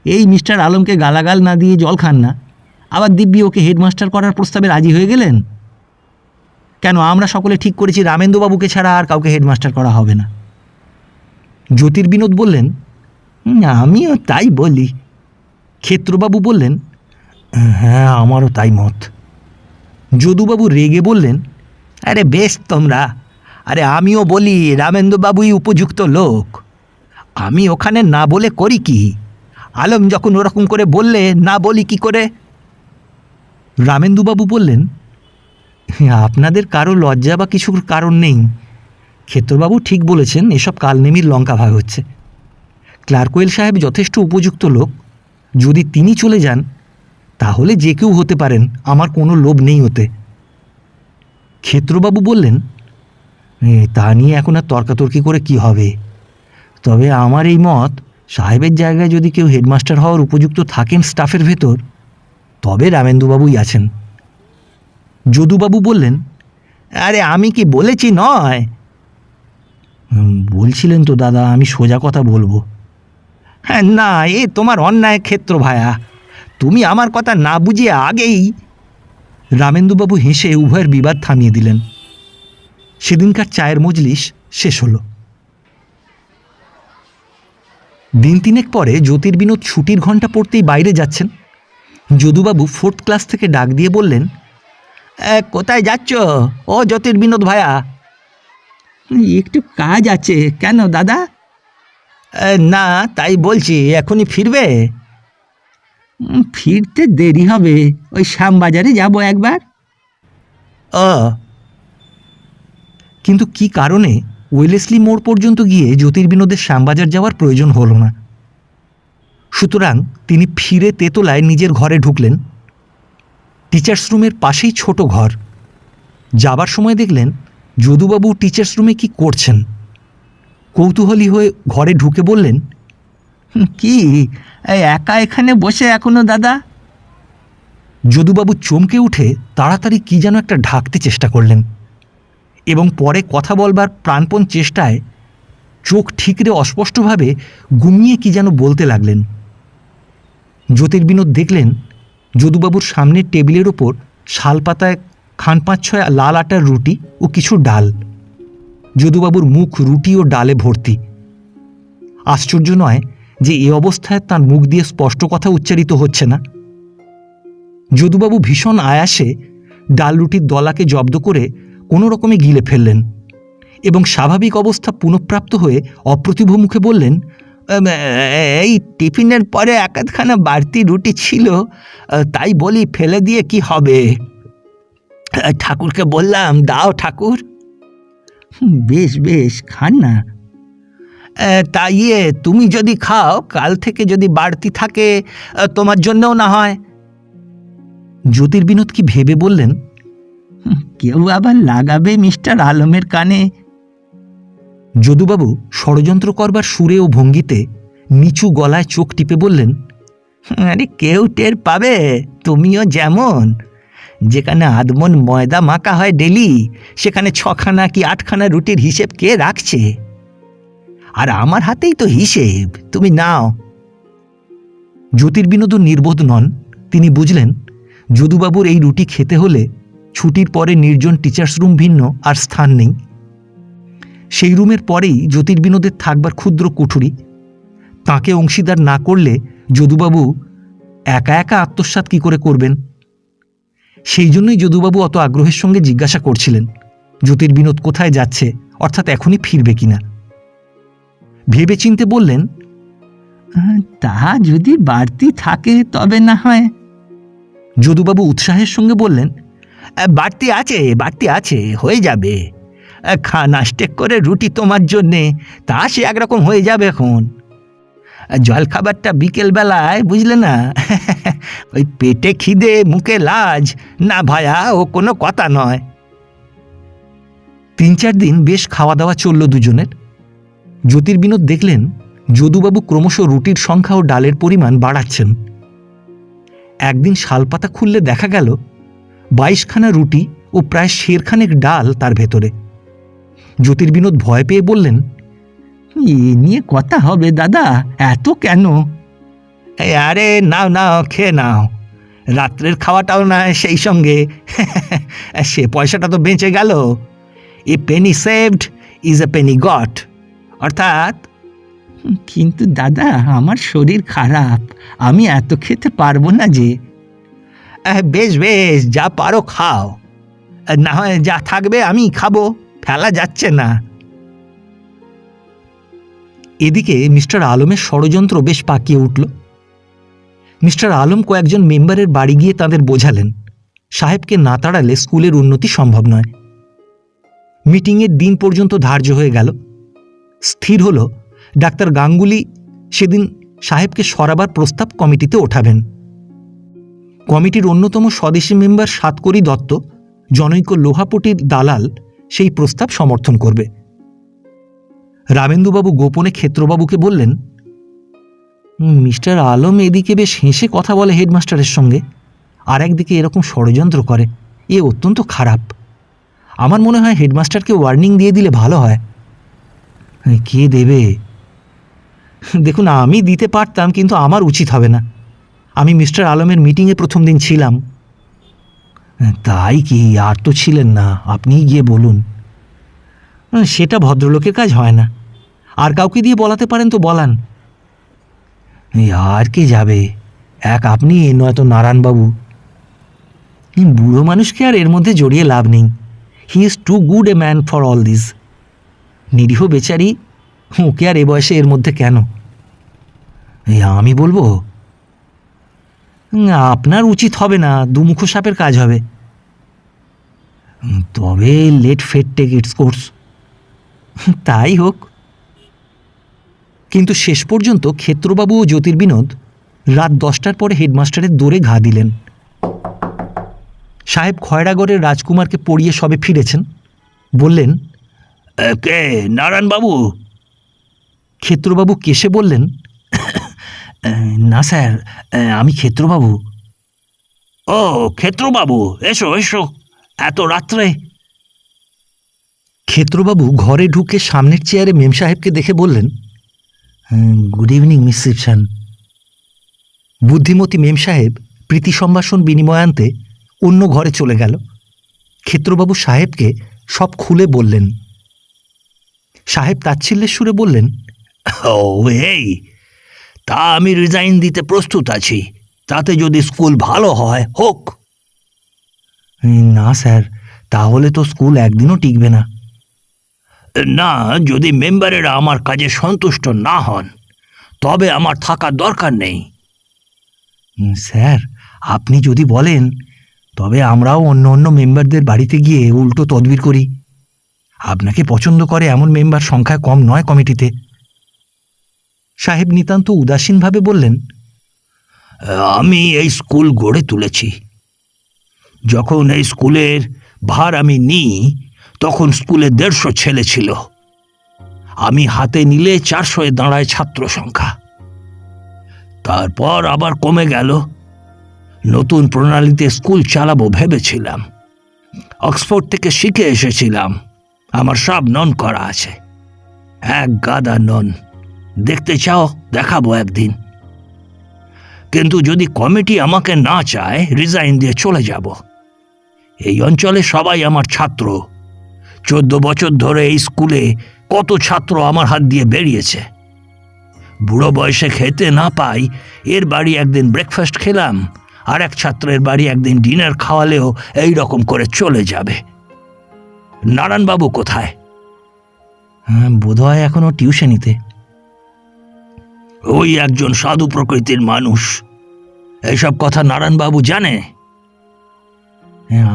এই মিস্টার আলমকে গালাগাল না দিয়ে জল খান না, আবার দিব্যি ওকে হেডমাস্টার করার প্রস্তাবে রাজি হয়ে গেলেন। কেন, আমরা সকলে ঠিক করেছি রামেন্দুবাবুকে ছাড়া আর কাউকে হেডমাস্টার করা হবে না। জ্যোতির্বিনোদ বললেন, আমিও তাই বলি। ক্ষেত্রবাবু বললেন, হ্যাঁ, আমারও তাই মত। যদুবাবু রেগে বললেন, আরে বেশ তোমরা, আরে আমিও বলি রামেন্দ্রবাবুই উপযুক্ত লোক। আমি ওখানে না বলে করি কি? আলম যখন ওরকম করে বললে না বলি কি করে? রামেন্দুবাবু বললেন, আপনাদের কারো লজ্জা বা কিছুর কারণ নেই। ক্ষেত্রবাবু ঠিক বলেছেন, এসব কালনেমির লঙ্কা ভাগ হচ্ছে। ক্লার্কওয়েল সাহেব যথেষ্ট উপযুক্ত লোক, যদি তিনি চলে যান তাহলে যে কেউ হতে পারেন, আমার কোনো লোভ নেই ওতে। ক্ষেত্রবাবু বললেন, তা নিয়ে এখন আর তর্কাতর্কি করে কি হবে? তবে আমার এই মত, সাহেবের জায়গায় যদি কেউ হেডমাস্টার হওয়ার উপযুক্ত থাকেন স্টাফের ভেতর, তবে রামেন্দুবাবুই আছেন। যদুবাবু বললেন, আরে আমি কি বলেছি নয়? বলছিলেন তো দাদা, আমি সোজা কথা বলবো। হ্যাঁ, না, এ তোমার অন্যায় ক্ষেত্র ভায়া। তুমি আমার কথা না বুঝিয়ে আগেই। রামেন্দুবাবু হেসে উভয়ের বিবাদ থামিয়ে দিলেন। সেদিনকার চায়ের মজলিস শেষ হলো। দিন তিনেক পরে জ্যোতির্বিনোদ ছুটির ঘণ্টা পড়তেই বাইরে যাচ্ছেন। যদুবাবু 4th ক্লাস থেকে ডাক দিয়ে বললেন, কোথায় যাচ্ছ ও জ্যোতির্বিনোদ ভায়া? একটু কাজ আছে। কেন দাদা? না, তাই বলছি, এখনই ফিরবে? ফিরতে দেরি হবে, ওই শ্যামবাজারে যাব একবার। ও, কিন্তু কি কারণে ওয়েলেসলি মোড় পর্যন্ত গিয়ে জ্যোতির্বিনোদের শ্যামবাজার যাওয়ার প্রয়োজন হলো না। সুতরাং তিনি ফিরে তেতলায় নিজের ঘরে ঢুকলেন। টিচার্স রুমের পাশেই ছোট ঘর। যাবার সময় দেখলেন যদুবাবু টিচার্স রুমে কি করছেন। কৌতূহলী হয়ে ঘরে ঢুকে বললেন, কি একা এখানে বসে এখনো দাদা? যদুবাবু চমকে উঠে তাড়াতাড়ি কি যেন একটা ঢাকতে চেষ্টা করলেন এবং পরে কথা বলবার প্রাণপণ চেষ্টায় চোখ ঠিকরে অস্পষ্টভাবে গুমিয়ে কি যেন বলতে লাগলেন। জ্যোতির্বিনোদ দেখলেন যদুবাবুর সামনের টেবিলের ওপর শালপাতায় 5-6 লাল আটার রুটি ও কিছু ডাল। যদুবাবুর মুখ রুটি ও ডালে ভর্তি। আশ্চর্য নয় যে এ অবস্থায় তার মুখ দিয়ে স্পষ্ট কথা উচ্চারিত হচ্ছে না। যদুবাবু ভীষণ আয়াসে ডাল রুটির দলাকে জব্দ করে কোনো রকমে গিলে ফেললেন এবং স্বাভাবিক অবস্থা পুনঃপ্রাপ্ত হয়ে অপ্রতিভ মুখে বললেন, এই টিফিনের পরে একাধখানা বাড়তি রুটি ছিল, তাই বলি ফেলে দিয়ে কি হবে? ঠাকুরকে বললাম, দাও ঠাকুর। বেশ বেশ, খান না। তা তুমি যদি খাও, কাল থেকে যদি বাড়তি থাকে তোমার জন্যও না হয়। জ্যোতির্বিনোদ কি ভেবে বললেন, কেউ আবার লাগাবে মিস্টার আলমের কানে। যদুবাবু ষড়যন্ত্র করবার সুরে ও ভঙ্গিতে নিচু গলায় চোখ টিপে বললেন, আরে কেউ টের পাবে, তুমিও যেমন। যেখানে আধমন ময়দা মাখা হয় ডেলি, সেখানে 6খানা কি 8খানা রুটির হিসেব কে রাখছে? আর আমার হাতেই তো হিসেব, তুমি নাও। জ্যোতির্বিনোদও নির্বোধ নন। তিনি বুঝলেন যদুবাবুর এই রুটি খেতে হলে ছুটির পরে নির্জন টিচার্স রুম ভিন্ন আর স্থান নেই। সেই রুমের পরেই জ্যোতির্বিনোদের থাকবার ক্ষুদ্র কুঠুরি। তাকে অংশীদার না করলে যদুবাবু একা একা আত্মসাৎ কি করে করবেন? সেই জন্যই যদুবাবু অত আগ্রহের সঙ্গে জিজ্ঞাসা করছিলেন জ্যোতির্বিনোদ কোথায় যাচ্ছে, অর্থাৎ এখনই ফিরবে কিনা। ভেবেচিন্তে বললেন, তা যদি বাড়তি থাকে তবে না হয়। যদুবাবু উৎসাহের সঙ্গে বললেন, বাড়তি আছে, বাড়তি আছে, হয়ে যাবে। নাস্টেক করে রুটি তোমার জন্যে, তা সে একরকম হয়ে যাবে। এখন জলখাবারটা বিকেলবেলায়, বুঝলে না? ওই পেটে খিদে মুখে লাজ, না ভায়া, ও কোনো কথা নয়। 3-4 দিন বেশ খাওয়া দাওয়া চলল দুজনের। জ্যোতির্বিনোদ দেখলেন যদুবাবু ক্রমশ রুটির সংখ্যা ও ডালের পরিমাণ বাড়াচ্ছেন। একদিন শালপাতা খুললে দেখা গেল 22খানা রুটি ও প্রায় 1.5 ডাল তার ভেতরে। জ্যোতির্বিনোদ ভয় পেয়ে বললেন, এ নিয়ে কথা হবে দাদা, এত কেন? আরে নাও নাও, খেয়ে নাও। রাত্রের খাওয়াটাও না সেই সঙ্গে। সে পয়সাটা তো বেঁচে গেল। এ Penney saved is a Penney goat. অর্থাৎ, কিন্তু দাদা, আমার শরীর খারাপ, আমি এত খেতে পারবো না যে। বেশ বেশ, যা পারো খাও, না হয় যা থাকবে আমি খাবো, ফেলা যাচ্ছে না। এদিকে মিস্টার আলমের ষড়যন্ত্র বেশ পাকিয়ে উঠল। মিস্টার আলম কয়েকজন মেম্বারের বাড়ি গিয়ে তাদের বোঝালেন সাহেবকে না তাড়ালে স্কুলের উন্নতি সম্ভব নয়। মিটিংয়ের দিন পর্যন্ত ধার্য হয়ে গেল। স্থির হল ডাক্তার গাঙ্গুলি সেদিন সাহেবকে সরাবার প্রস্তাব কমিটিতে ওঠাবেন। কমিটির অন্যতম স্বদেশী মেম্বার সাতকড়ি দত্ত, জনৈক লোহাপটির দালাল, সেই প্রস্তাব সমর্থন করবে। রামেন্দুবাবু গোপনে ক্ষেত্রবাবুকে বললেন, মিস্টার আলম এদিকে বেশ হেসে কথা বলে হেডমাস্টারের সঙ্গে, আর একদিকে এরকম ষড়যন্ত্র করে, এ অত্যন্ত খারাপ। আমার মনে হয় হেডমাস্টারকে ওয়ার্নিং দিয়ে দিলে ভালো হয়। কে দেবে? দেখুন, আমি দিতে পারতাম, কিন্তু আমার উচিত হবে না। আমি মিস্টার আলমের মিটিংয়ে প্রথম দিন ছিলাম। তাই কি? আর তো ছিলেন না, আপনিই গিয়ে বলুন। সেটা ভদ্রলোকের কাজ হয় না। আর কাউকে দিয়ে বলাতে পারেন তো বলান। আর কে যাবে? এক আপনি, নয়তো নারায়ণবাবু। বুড়ো মানুষকে আর এর মধ্যে জড়িয়ে লাভ নেই। He is too good a man for all this. নিরীহ বেচারি, ওকে আর এ বয়সে এর মধ্যে কেন? আমি বলবো? আপনার উচিত হবে না, দুমুখো সাপের কাজ হবে। তবে late fate take it's course. তাই হোক। কিন্তু শেষ পর্যন্ত ক্ষেত্রবাবু ও জ্যোতির্বিনোদ রাত 10টার পরে হেডমাস্টারের দৌড়ে ঘা দিলেন। সাহেব খয়রাগড়ের রাজকুমারকে পড়িয়ে সবে ফিরেছেন। বললেন, কে? নারায়ণবাবু? ক্ষেত্রবাবু কেশে বললেন, না স্যার, আমি ক্ষেত্রবাবু। ও, ক্ষেত্রবাবু, এসো এসো, এত রাত্রে। ক্ষেত্রবাবু ঘরে ঢুকে সামনের চেয়ারে মেম সাহেবকে দেখে বললেন, গুড ইভিনিং মিস শিবসান। বুদ্ধিমতী মেম সাহেব প্রীতি সম্ভাষণ বিনিময়ান্তে অন্য ঘরে চলে গেল। ক্ষেত্রবাবু সাহেবকে সব খুলে বললেন। সাহেব তাচ্ছিল্যের সুরে বললেন, ও এই, তা আমি রিজাইন দিতে প্রস্তুত আছি। তাতে যদি স্কুল ভালো হয় হোক। না স্যার, তাহলে তো স্কুল একদিনও টিকবে না। না, যদি মেম্বারেরা আমার কাজে সন্তুষ্ট না হন তবে আমার থাকার দরকার নেই। স্যার, আপনি যদি বলেন তবে আমরাও অন্য অন্য মেম্বারদের বাড়িতে গিয়ে উল্টো তদবির করি। আপনাকে পছন্দ করে এমন মেম্বার সংখ্যায় কম নয় কমিটিতে। সাহেব নিতান্ত উদাসীনভাবে বললেন, আমি এই স্কুল গড়ে তুলেছি। যখন এই স্কুলের ভার আমি নিই তখন স্কুলে 150 ছেলে ছিল। আমি হাতে নিলে 400-এ দাঁড়ায় ছাত্র সংখ্যা। তারপর আবার কমে গেল। নতুন প্রণালীতে স্কুল চালাবো ভেবেছিলাম। অক্সফোর্ড থেকে শিখে এসেছিলাম। আমার সব নন করা আছে। এক গাদা নন। দেখতে চাও? দেখাবো একদিন। কিন্তু যদি কমিটি আমাকে না চায়, রিজাইন দিয়ে চলে যাব। এই অঞ্চলে সবাই আমার ছাত্র। 14 বছর ধরে এই স্কুলে কত ছাত্র আমার হাত দিয়ে বেরিয়েছে। বুড়ো বয়সে খেতে না পাই, এর বাড়ি একদিন ব্রেকফাস্ট খেলাম, আর এক ছাত্রের বাড়ি একদিন ডিনার খাওয়ালেও এই রকম করে চলে যাবে। নারায়ণবাবু কোথায়? বোধহয় এখনো টিউশনিতে। ওই একজন সাধু প্রকৃতির মানুষ। এইসব কথা নারায়ণবাবু জানে?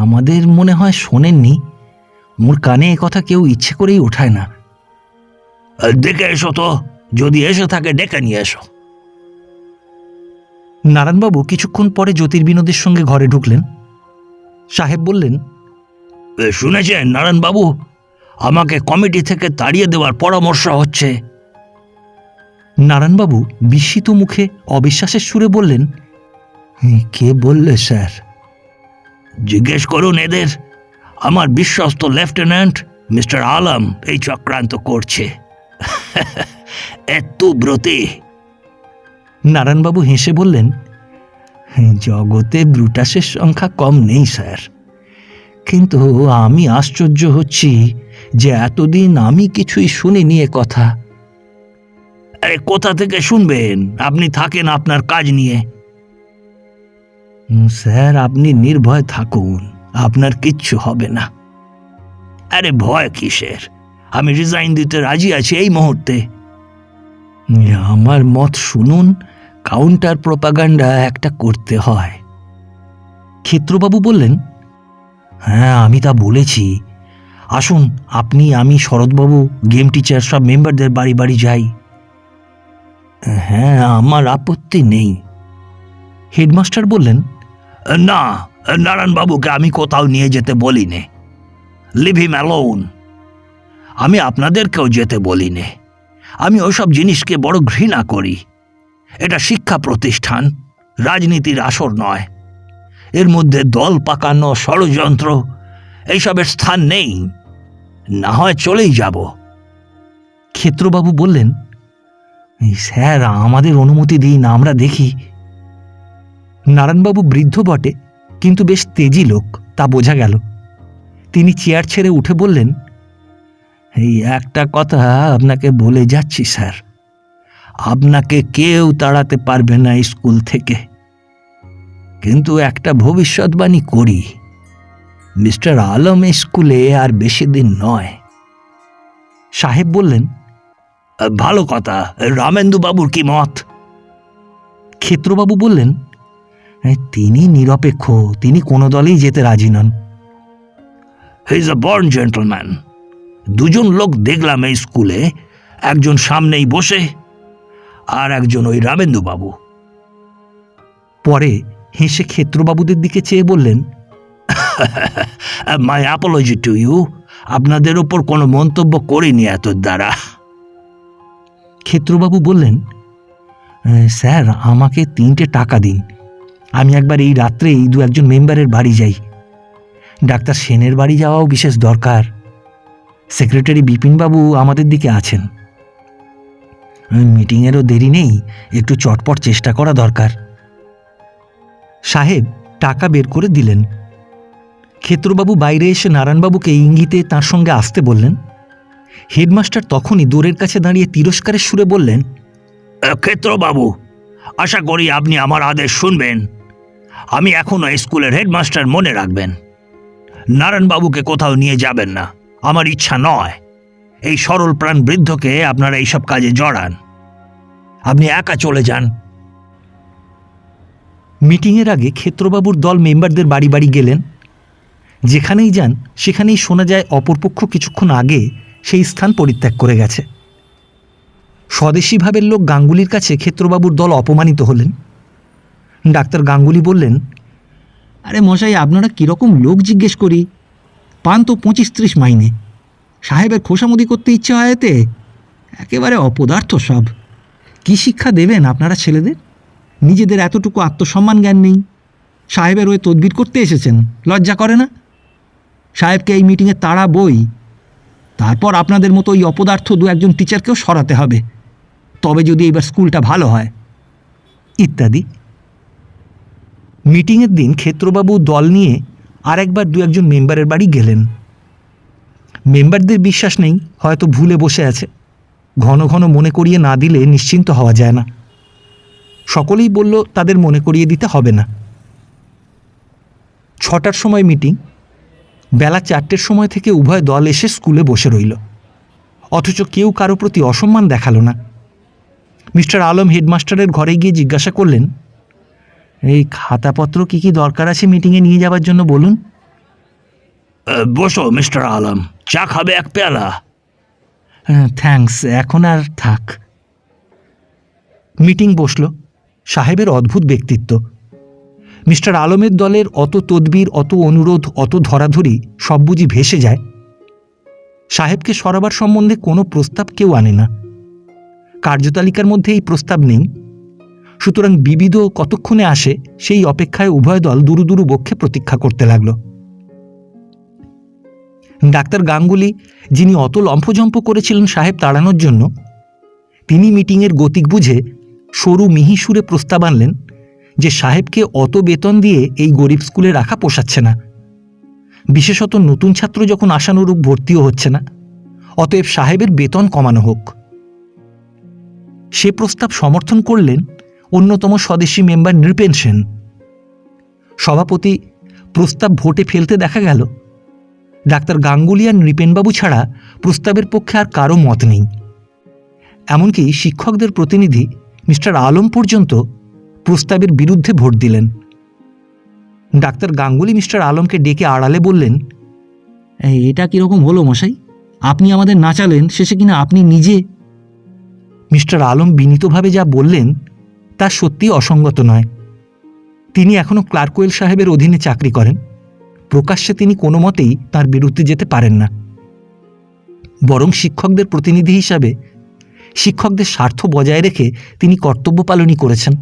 আমাদের মনে হয় শোনেননি। ওর কানে এ কথা কেউ ইচ্ছে করেই ওঠায় না। দেখে এসো তো, যদি এসে থাকে ডেকে নিয়ে এসো। নারায়ণবাবু কিছুক্ষণ পরে জ্যোতির্বিনোদের সঙ্গে ঘরে ঢুকলেন। সাহেব বললেন, শুনেছেন নারায়ণবাবু, আমাকে কমিটি থেকে তাড়িয়ে দেওয়ার পরামর্শ হচ্ছে। নারায়ণবাবু বিস্মিত মুখে অবিশ্বাসের সুরে বললেন, কে বললে স্যার? জিজ্ঞেস করুন এদের। আমার বিশ্বস্ত লেফটেন্যান্ট মিস্টার আলম এই চক্রান্ত করছে। এত ব্রতে। নারায়ণবাবু হেসে বললেন, জগতে ব্রুটাসের সংখ্যা কম নেই স্যার, কিন্তু আমি আশ্চর্য হচ্ছি যে এতদিন আমি কিছুই শুনিনি এ কথা। আরে কোথা থেকে শুনবেন? আপনি থাকেন আপনার কাজ নিয়ে। স্যার, আপনি নির্ভয় থাকুন, আপনার কিচ্ছু হবে না। আরে ভয় কিসের? আমি রিজাইন দিতে রাজি আছি এই মুহূর্তে। আমার মত শুনুন, কাউন্টার প্রোপাগান্ডা একটা করতে হয়। ক্ষেত্রবাবু বললেন, হ্যাঁ আমি তা বলেছি। আসুন, আপনি, আমি, শরৎবাবু, গেম টিচার সব মেম্বারদের বাড়ি বাড়ি যাই। হ্যাঁ, আমার আপত্তি নেই। হেডমাস্টার বললেন, না, নারায়ণবাবুকে আমি কোথাও নিয়ে যেতে বলিনি। লিভ হিম অ্যালোন। আমি আপনাদেরকেও যেতে বলিনি। আমি ওসব জিনিসকে বড় ঘৃণা করি। এটা শিক্ষা প্রতিষ্ঠান, রাজনীতির আসর নয়। এর মধ্যে দল পাকানো, ষড়যন্ত্র, এইসবের স্থান নেই, না হয় চলেই যাব। ক্ষেত্রবাবু বললেন, স্যার আমাদের অনুমতি দিন, আমরা দেখি। নারায়ণবাবু বৃদ্ধ বটে, কিন্তু বেশ তেজি লোক, তা বোঝা গেল। তিনি চেয়ার ছেড়ে উঠে বললেন, এই একটা কথা আপনাকে বলে যাচ্ছি স্যার, আপনাকে কেউ তাড়াতে পারবে না এই স্কুল থেকে। কিন্তু একটা ভবিষ্যৎবাণী করি, মিস্টার আলম এই স্কুলে আর বেশি দিন নয়। সাহেব বললেন, ভালো কথা, রামেন্দু বাবুর কি মত? ক্ষেত্রবাবু বললেন, তিনি নিরপেক্ষ, তিনি কোনো দলেই যেতে রাজি নন। He is a born gentleman. দুজন লোক দেখলাম এই স্কুলে, একজন সামনেই বসে আর একজন ওই রামেন্দু বাবু। পরে হেসে ক্ষেত্রবাবুদের দিকে চেয়ে বললেন, মাই অ্যাপোলজি টু ইউ, আপনাদের ওপর কোনো মন্তব্য করিনি এত দ্বারা। ক্ষেত্রবাবু বললেন, স্যার আমাকে 3টে টাকা দিন, আমি একবার এই রাত্রেই 2-1 মেম্বারের বাড়ি যাই। ডাক্তার সেনের বাড়ি যাওয়াও বিশেষ দরকার। সেক্রেটারি বিপিনবাবু আমাদের দিকে আছেন। মিটিংয়েরও দেরি নেই, একটু চটপট চেষ্টা করা দরকার। সাহেব টাকা বের করে দিলেন। ক্ষেত্রবাবু বাইরে এসে নারায়ণবাবুকে ইঙ্গিতে তাঁর সঙ্গে আসতে বললেন। হেডমাস্টার তখনই দোরের কাছে দাঁড়িয়ে তিরস্কারের সুরে বললেন, ক্ষেত্রবাবু, আশা করি আপনি আমার আদেশ শুনবেন। আমি এখনো স্কুলের হেডমাস্টার, মনে রাখবেন। নারায়ণবাবুকে কোথাও নিয়ে যাবেন না, আমার ইচ্ছা নয় এই সরল প্রাণ বৃদ্ধকে আপনারা এইসব কাজে জড়ান। আপনি একা চলে যান। মিটিংয়ের আগে ক্ষেত্রবাবুর দল মেম্বারদের বাড়ি বাড়ি গেলেন। যেখানেই যান সেখানেই শোনা যায় অপরপক্ষ কিছুক্ষণ আগে সেই স্থান পরিত্যাগ করে গেছে। স্বদেশী ভাবের লোক গাঙ্গুলির কাছে ক্ষেত্রবাবুর দল অপমানিত হলেন। ডাক্তার গাঙ্গুলি বললেন, আরে মশাই, আপনারা কীরকম লোক জিজ্ঞেস করি? পান তো 25-30 মাইনে। সাহেবের খোসামুদি করতে ইচ্ছে হয় এতে? একেবারে অপদার্থ সব। কি শিক্ষা দেবেন আপনারা ছেলেদের? নিজেদের এতটুকু আত্মসম্মান জ্ঞান নেই। সাহেবের হয়ে তদবির করতে এসেছেন, লজ্জা করে না? সাহেবকে এই মিটিংয়ে তাড়া বই, তারপর আপনাদের মতো ওই অপদার্থ 2-1 টিচারকেও সরাতে হবে, তবে যদি এবার স্কুলটা ভালো হয়, ইত্যাদি। মিটিংয়ের দিন ক্ষেত্রবাবু দল নিয়ে আরেকবার 2-1 মেম্বারের বাড়ি গেলেন। মেম্বারদের বিশ্বাস নেই, হয়তো ভুলে বসে আছে। ঘন ঘন মনে করিয়ে না দিলে নিশ্চিন্ত হওয়া যায় না। সকলেই বলল তাদের মনে করিয়ে দিতে হবে না। 6টার সময় মিটিং। বেলা 4টের সময় থেকে উভয় দল এসে স্কুলে বসে রইল, অথচ কেউ কারো প্রতি অসম্মান দেখালো না। মিস্টার আলম হেডমাস্টারের ঘরে গিয়ে জিজ্ঞাসা করলেন, এই খাতাপত্র কি কি দরকার আছে মিটিংয়ে নিয়ে যাবার জন্য বলুন। বসো মিস্টার আলম, চা খাবে 1 পেয়ালা? থ্যাঙ্কস, এখন আর থাক। মিটিং বসল। সাহেবের অদ্ভুত ব্যক্তিত্ব। মিস্টার আলমের দলের অত তদবির, অত অনুরোধ, অত ধরাধরি সব বুঝি ভেসে যায়। সাহেবকে সরাবার সম্বন্ধে কোনো প্রস্তাব কেউ আনে না। কার্যতালিকার মধ্যে এই প্রস্তাব নেই। সুতরাং বিবিধ কতক্ষণে আসে সেই অপেক্ষায় উভয় দল দুরু দুরু বক্ষে প্রতীক্ষা করতে লাগল। ডাক্তার গাঙ্গুলি, যিনি অত লম্ফঝম্প করেছিলেন সাহেব তাড়ানোর জন্য, তিনি মিটিংয়ের গতিক বুঝে সরু মিহি সুরে প্রস্তাব আনলেন যে সাহেবকে অত বেতন দিয়ে এই গরিব স্কুলে রাখা পোষাচ্ছে না, বিশেষত নতুন ছাত্র যখন আশানুরূপ ভর্তিও হচ্ছে না, অতএব সাহেবের বেতন কমানো হোক। সে প্রস্তাব সমর্থন করলেন অন্যতম স্বদেশী মেম্বার নৃপেন সেন। সভাপতি প্রস্তাব ভোটে ফেলতে দেখা গেল ডাক্তার গাঙ্গুলি আর নৃপেনবাবু ছাড়া প্রস্তাবের পক্ষে আর কারো মত নেই। এমনকি শিক্ষকদের প্রতিনিধি মিস্টার আলম পর্যন্ত প্রস্তাবের বিরুদ্ধে ভোট দিলেন। ডাক্তার গাঙ্গুলি মিস্টার আলমকে ডেকে আড়ালে বললেন, এটা কীরকম হলো মশাই? আপনি আমাদের নাচালেন, শেষে কিনা আপনি নিজে। মিস্টার আলম বিনীতভাবে যা বললেন তা সত্যি অসঙ্গত নয়। তিনি এখনও ক্লার্কওয়েল সাহেবের অধীনে চাকরি করেন। প্রকাশ্যে তিনি কোনো মতেই তাঁর বিরুদ্ধে যেতে পারেন না। বরং শিক্ষকদের প্রতিনিধি হিসাবে শিক্ষকদের স্বার্থ বজায় রেখে তিনি কর্তব্য পালনই করেছেন।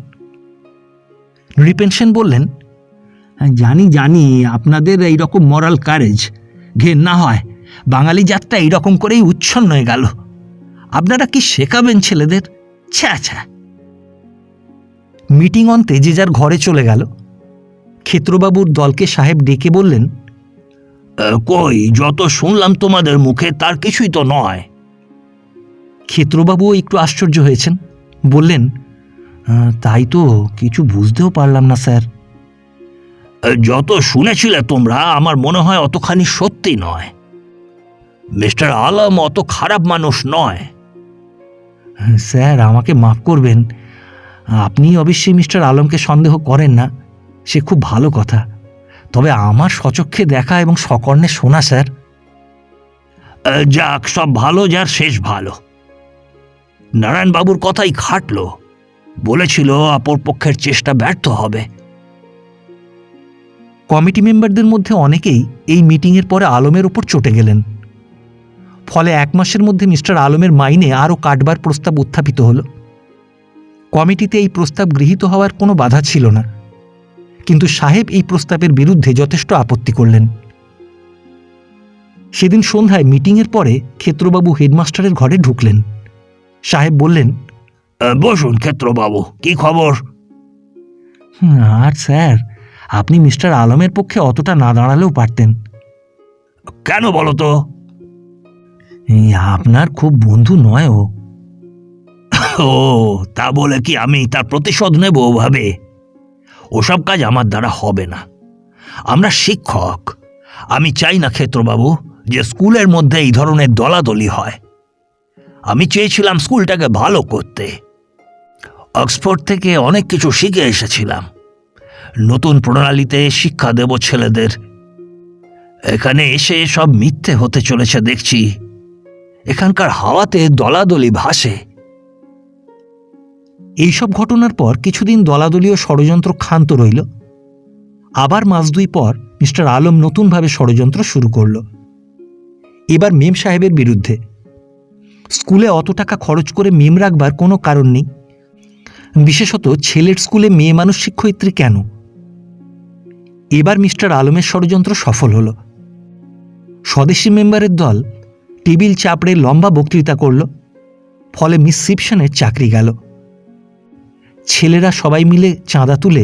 নৃপেন সেন বললেন, জানি জানি আপনাদের এইরকম মরাল কারেজ, ঘেন্না হয়, বাঙালি জাতটা এইরকম করেই উচ্ছন্ন হয়ে গেল। আপনারা কি শেখাবেন ছেলেদের? ছ্যা ছ্যা। মিটিং অন্তে যে যার ঘরে চলে গেল। ক্ষেত্রবাবুর দলকে সাহেব ডেকে বললেন, কই, যত শুনলাম তোমাদের মুখে তার কিছুই তো নয়। ক্ষেত্রবাবুও একটু আশ্চর্য হয়েছেন, বললেন, তাই তো কিছু বুঝতেও পারলাম না স্যার। যত শুনেছিলে তোমরা, আমার মনে হয় অতখানি সত্যি নয়। মিস্টার আলম অত খারাপ মানুষ নয়। স্যার, আমাকে মাফ করবেন। আপনি অবশ্যই মিস্টার আলমকে সন্দেহ করেন না, সে খুব ভালো কথা। তবে আমার স্বচক্ষে দেখা এবং সকর্ণে শোনা, স্যার। যাক, সব ভালো যার শেষ ভালো। নারায়ণবাবুর কথাই খাটল, বলেছিল অপর পক্ষের চেষ্টা ব্যর্থ হবে। কমিটি মেম্বারদের মধ্যে অনেকেই এই মিটিংয়ের পরে আলমের ওপর চটে গেলেন। ফলে 1 মাসের মধ্যে মিস্টার আলমের মাইনে আরও কাটবার প্রস্তাব উত্থাপিত হল। কমিটিতে এই প্রস্তাব গৃহীত হওয়ার কোনো বাধা ছিল না, কিন্তু সাহেব এই প্রস্তাবের বিরুদ্ধে যথেষ্ট আপত্তি করলেন। সেদিন সন্ধ্যায় মিটিংয়ের পরে ক্ষেত্রবাবু হেডমাস্টারের ঘরে ঢুকলেন। সাহেব বললেন, বসুন ক্ষেত্রবাবু, কি খবর? আর স্যার, আপনি মিস্টার আলমের পক্ষে অতটা না দাঁড়ালেও পারতেন। কেন বলো তো? আপনার খুব বন্ধু নয় ও। ও, তা বলে কি আমি তার প্রতিশোধ নেব ওভাবে? ওসব কাজ আমার দ্বারা হবে না। আমরা শিক্ষক। আমি চাই না ক্ষেত্রবাবু যে স্কুলের মধ্যে এই ধরনের দলাদলি হয়। আমি চেয়েছিলাম স্কুলটাকে ভালো করতে। অক্সফোর্ড থেকে অনেক কিছু শিখে এসেছিলাম। নতুন প্রণালীতে শিক্ষা দেব ছেলেদের। এখানে এসে সব মিথ্যে হতে চলেছে দেখছি। এখানকার হাওয়াতে দলাদলি ভাসে। এইসব ঘটনার পর কিছুদিন দলাদলীয় ষড়যন্ত্র ক্ষান্ত রইল। আবার মাস 2 পর মিস্টার আলম নতুনভাবে ষড়যন্ত্র শুরু করল, এবার মেম সাহেবের বিরুদ্ধে। স্কুলে অত টাকা খরচ করে মেম রাখবার কোনো কারণ নেই, বিশেষত ছেলের স্কুলে মেয়ে মানুষ শিক্ষয়িত্রী কেন? এবার মিস্টার আলমের ষড়যন্ত্র সফল হল। স্বদেশী মেম্বারের দল টেবিল চাপড়ে লম্বা বক্তৃতা করল, ফলে মিস সিপসনের চাকরি গেল। ছেলেরা সবাই মিলে চাঁদা তুলে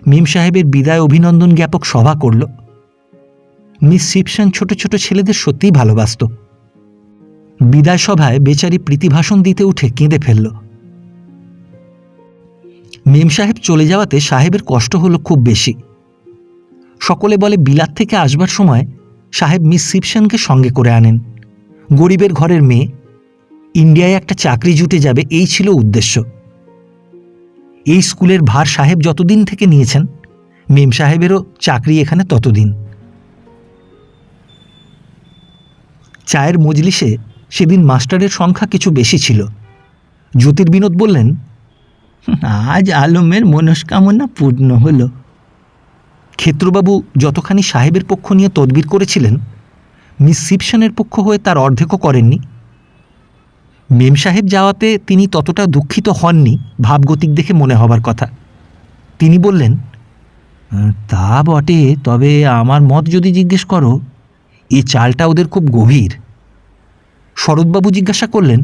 মেম সাহেবের বিদায় অভিনন্দন জ্ঞাপক সভা করল। মিস সিপসন ছোট ছোট ছেলেদের সত্যিই ভালোবাসত। বিদায় সভায় বেচারি প্রীতিভাষণ দিতে উঠে কেঁদে ফেলল। মেম সাহেব চলে যাওয়াতে সাহেবের কষ্ট হলো খুব বেশি। সকলে বলে বিলাত থেকে আসবার সময় সাহেব মিস সিপসনকে সঙ্গে করে আনেন। গরিবের ঘরের মেয়ে, ইন্ডিয়ায় একটা চাকরি জুটে যাবে, এই ছিল উদ্দেশ্য। এই স্কুলের ভার সাহেব যতদিন থেকে নিয়েছেন, মেম সাহেবেরও চাকরি এখানে ততদিন। চায়ের মজলিসে সেদিন মাস্টারের সংখ্যা কিছু বেশি ছিল। জ্যোতির্বিনোদ বললেন, আজ আলমের মনস্কামনা পূর্ণ হলো। ক্ষেত্রবাবু যতখানি সাহেবের পক্ষ নিয়ে তদবির করেছিলেন, মিস সিপসনের পক্ষ হয়ে তার অর্ধেকও করেননি। মেম সাহেব যাওয়াতে তিনি ততটা দুঃখিত হননি ভাবগতিক দেখে মনে হবার কথা। তিনি বললেন, তা বটে, তবে আমার মত যদি জিজ্ঞেস করো, এই চালটা ওদের খুব গভীর। শরৎবাবু জিজ্ঞাসা করলেন,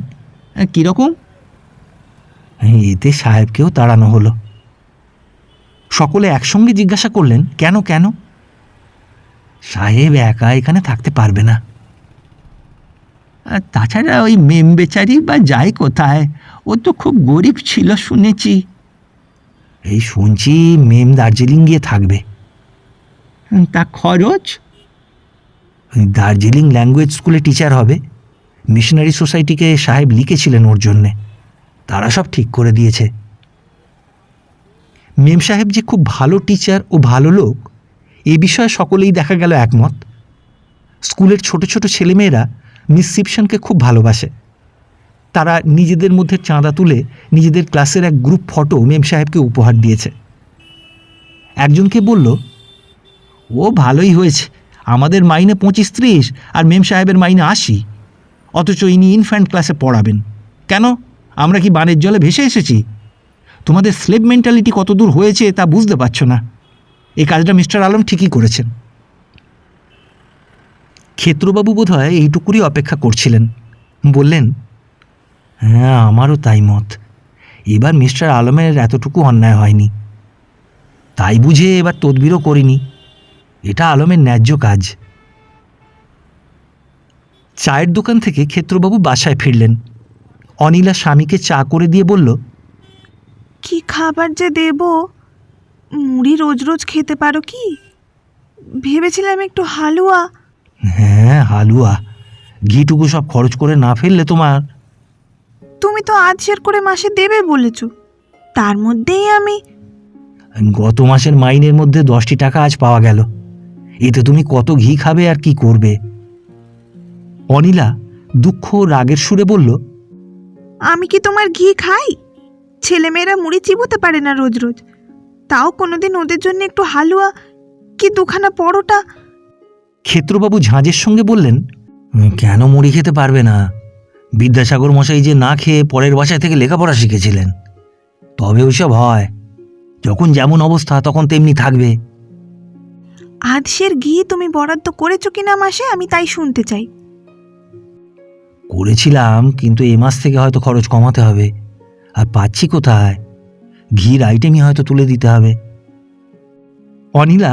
কীরকম? এতে সাহেবকেও তাড়ানো হলো। সকলে একসঙ্গে জিজ্ঞাসা করলেন, কেন কেন? সাহেব একা এখানে থাকতে পারবে না। আর তাছাড়া ওই মেম বেচারি বা যায় কোথায়? ও তো খুব গরিব ছিল শুনেছি। এই শুনছি মেম দার্জিলিং গিয়ে থাকবে। তা খরচ? দার্জিলিং ল্যাঙ্গুয়েজ স্কুলে টিচার হবে। মিশনারি সোসাইটিকে সাহেব লিখেছিলেন ওর জন্যে, তারা সব ঠিক করে দিয়েছে। মেম সাহেব যে খুব ভালো টিচার ও ভালো লোক, এ বিষয়ে সকলেই দেখা গেল একমত। স্কুলের ছোট ছোট ছেলেমেয়েরা মিস সিপসনকে খুব ভালোবাসে। তারা নিজেদের মধ্যে চাঁদা তুলে নিজেদের ক্লাসের এক গ্রুপ ফটো মেম সাহেবকে উপহার দিয়েছে। একজনকে বলল, ও ভালোই হয়েছে, আমাদের মাইনে 25-30 আর মেম সাহেবের মাইনে 80, অথচ ইনি ইনফ্যান্ট ক্লাসে পড়াবেন। কেন, আমরা কি বানের জলে ভেসে এসেছি? তোমাদের স্লেভ মেন্টালিটি কত দূর হয়েছে তা বুঝতে পারছো না। এই কাজটা মিস্টার আলম ঠিকই করেছেন। ক্ষেত্রবাবু বোধহয় এইটুকুরই অপেক্ষা করছিলেন। বললেন, হ্যাঁ, আমারও তাই মত। এবার মিস্টার আলমের এতটুকু অন্যায় হয়নি, তাই বুঝে এবার তদবিরও করিনি। এটা আলমের ন্যায্য কাজ। চায়ের দোকান থেকে ক্ষেত্রবাবু বাসায় ফিরলেন। অনিলা স্বামীকে চা করে দিয়ে বলল, কি খাবার যে দেব, মুড়ি রোজ রোজ খেতে পারো কি? ভেবেছিলাম একটু হালুয়া। হ্যাঁ, হালুয়া। ঘিটুকু সব খরচ করে না ফেললে তোমার। তুমি তো আধশের করে মাসে দেবে বলেছ, তার মধ্যেই আমি। গত মাসের মাইনের মধ্যে 10টি টাকা আজ পাওয়া গেল। এতে তুমি কত ঘি খাবে আর কি করবে? অনিলা দুঃখ ও রাগের সুরে বলল, আমি কি তোমার ঘি খাই? ছেলেমেয়েরা মুড়ি চিবোতে পারে না রোজ রোজ, তাও কোনোদিন ওদের জন্য একটু হালুয়া কি দুখানা পরোটা। ক্ষেত্রবাবু ঝাঁঝের সঙ্গে বললেন, কেন মুড়ি খেতে পারবে না? বিদ্যাসাগর মশাই যে না খেয়ে পরের বাসায় থেকে লেখাপড়া শিখেছিলেন। তবে ওইসব হয়, যখন যেমন অবস্থা তখন তেমনি থাকবে। আধশের ঘি তুমি বরাদ্দ করেছো কিনা মাসে, আমি তাই শুনতে চাই। করেছিলাম, কিন্তু এ মাস থেকে হয়তো খরচ কমাতে হবে। আর পাচ্ছি কোথায়? ঘির আইটেমই হয়তো তুলে দিতে হবে। অনিলা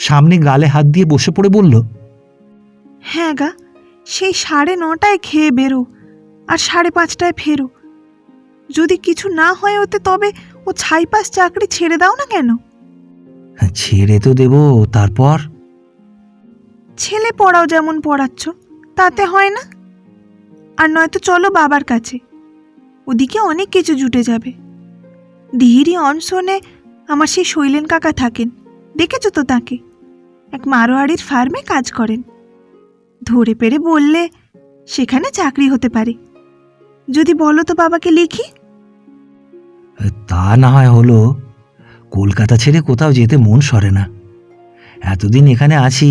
সামনে গালে হাত দিয়ে বসে পড়ে বলল, হ্যাঁ গা, সেই 9:30 খেয়ে বেরো আর 5:30 ফেরো। যদি কিছু না হয় ওতে, তবে ও ছাইপাস চাকরি ছেড়ে দাও না কেন? ছেড়ে তো দেবো, তারপর? ছেলে পড়াও যেমন পড়াচ্ছ, তাতে হয় না? আর নয়তো চলো বাবার কাছে, ওদিকে অনেক কিছু জুটে যাবে। ডিহিরি অনশনে আমার সেই শৈলেন কাকা থাকেন, দেখেছো তো তাকে? এক মারোয়াড়ির ফার্মে কাজ করেন। ধরে পেরে বললে সেখানে চাকরি হতে পারে। যদি বলো তো বাবাকে লিখি। তা না হয় হলো। কলকাতা ছেড়ে কোথাও যেতে মন সরে না। এতদিন এখানে আছি,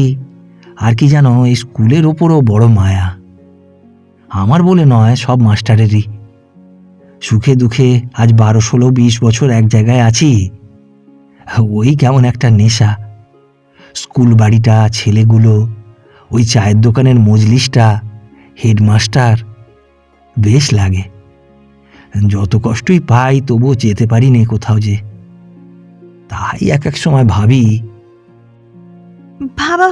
আর কি জানো, এই স্কুলের ওপরও বড় মায়া। আমার বলে নয়, সব মাস্টারেরই। সুখে দুঃখে আজ 12, 16, 20 বছর এক জায়গায় আছি। ওই কেমন একটা নেশা। স্কুল বাড়িটা, ছেলেগুলো, ওই চায়ের দোকানের মজলিসটা, হেডমাস্টার, বেশ লাগে। যত কষ্টই পাই তবুও যেতে পারি নে কোথাও যে। তাই এক এক সময় ভাবি।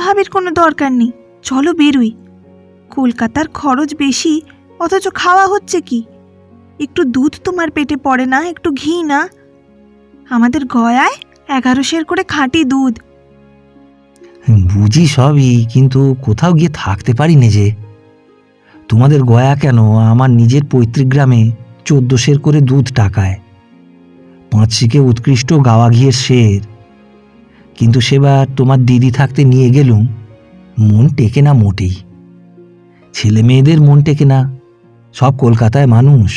ভাবির কোনো দরকার নেই, চলো বেরোই। কলকাতার খরচ বেশি, অথচ খাওয়া হচ্ছে কি? একটু দুধ তোমার পেটে পড়ে না, একটু ঘি না? আমাদের গয়ায় 1100 করে খাঁটি দুধ। বুঝি সবই, কিন্তু কোথাও গিয়ে থাকতে পারি নে যে। তোমাদের গয়া কেন, আমার নিজের পৈতৃক গ্রামে 1400 করে দুধ টাকায়, 5 শিকে উৎকৃষ্ট গাওয়া ঘিয়ের শের। কিন্তু সেবার তোমার দিদি থাকতে নিয়ে গেলুম, মন টেকে না মোটেই। ছেলে মেয়েদের মন টেকে না, সব কলকাতায় মানুষ।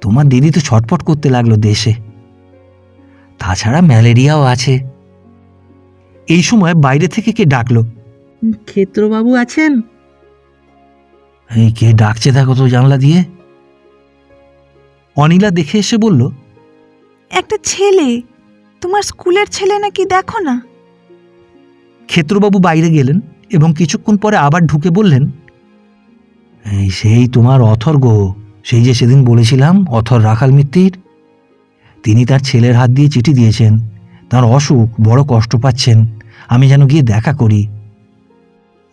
তোমার দিদি তো ছটফট করতে লাগলো দেশে। তাছাড়া ম্যালেরিয়াও আছে। এই সময় বাইরে থেকে কে ডাকলো, ক্ষেত্রবাবু আছেন? এই কে ডাকছে দেখো তো জানলা দিয়ে। অনিলা দেখে এসে বলল, একটা ছেলে, তোমার স্কুলের ছেলে নাকি, দেখো না। ক্ষেত্রবাবু বাইরে গেলেন এবং কিছুক্ষণ পরে আবার ঢুকে বললেন, এই সেই তোমার অথর গো, সেই যে সেদিন বলেছিলাম, অথর রাখাল মিত্তির। তিনি তার ছেলের হাত দিয়ে চিঠি দিয়েছেন। তার অসুখ, বড় কষ্ট পাচ্ছেন, আমি যেন গিয়ে দেখা করি।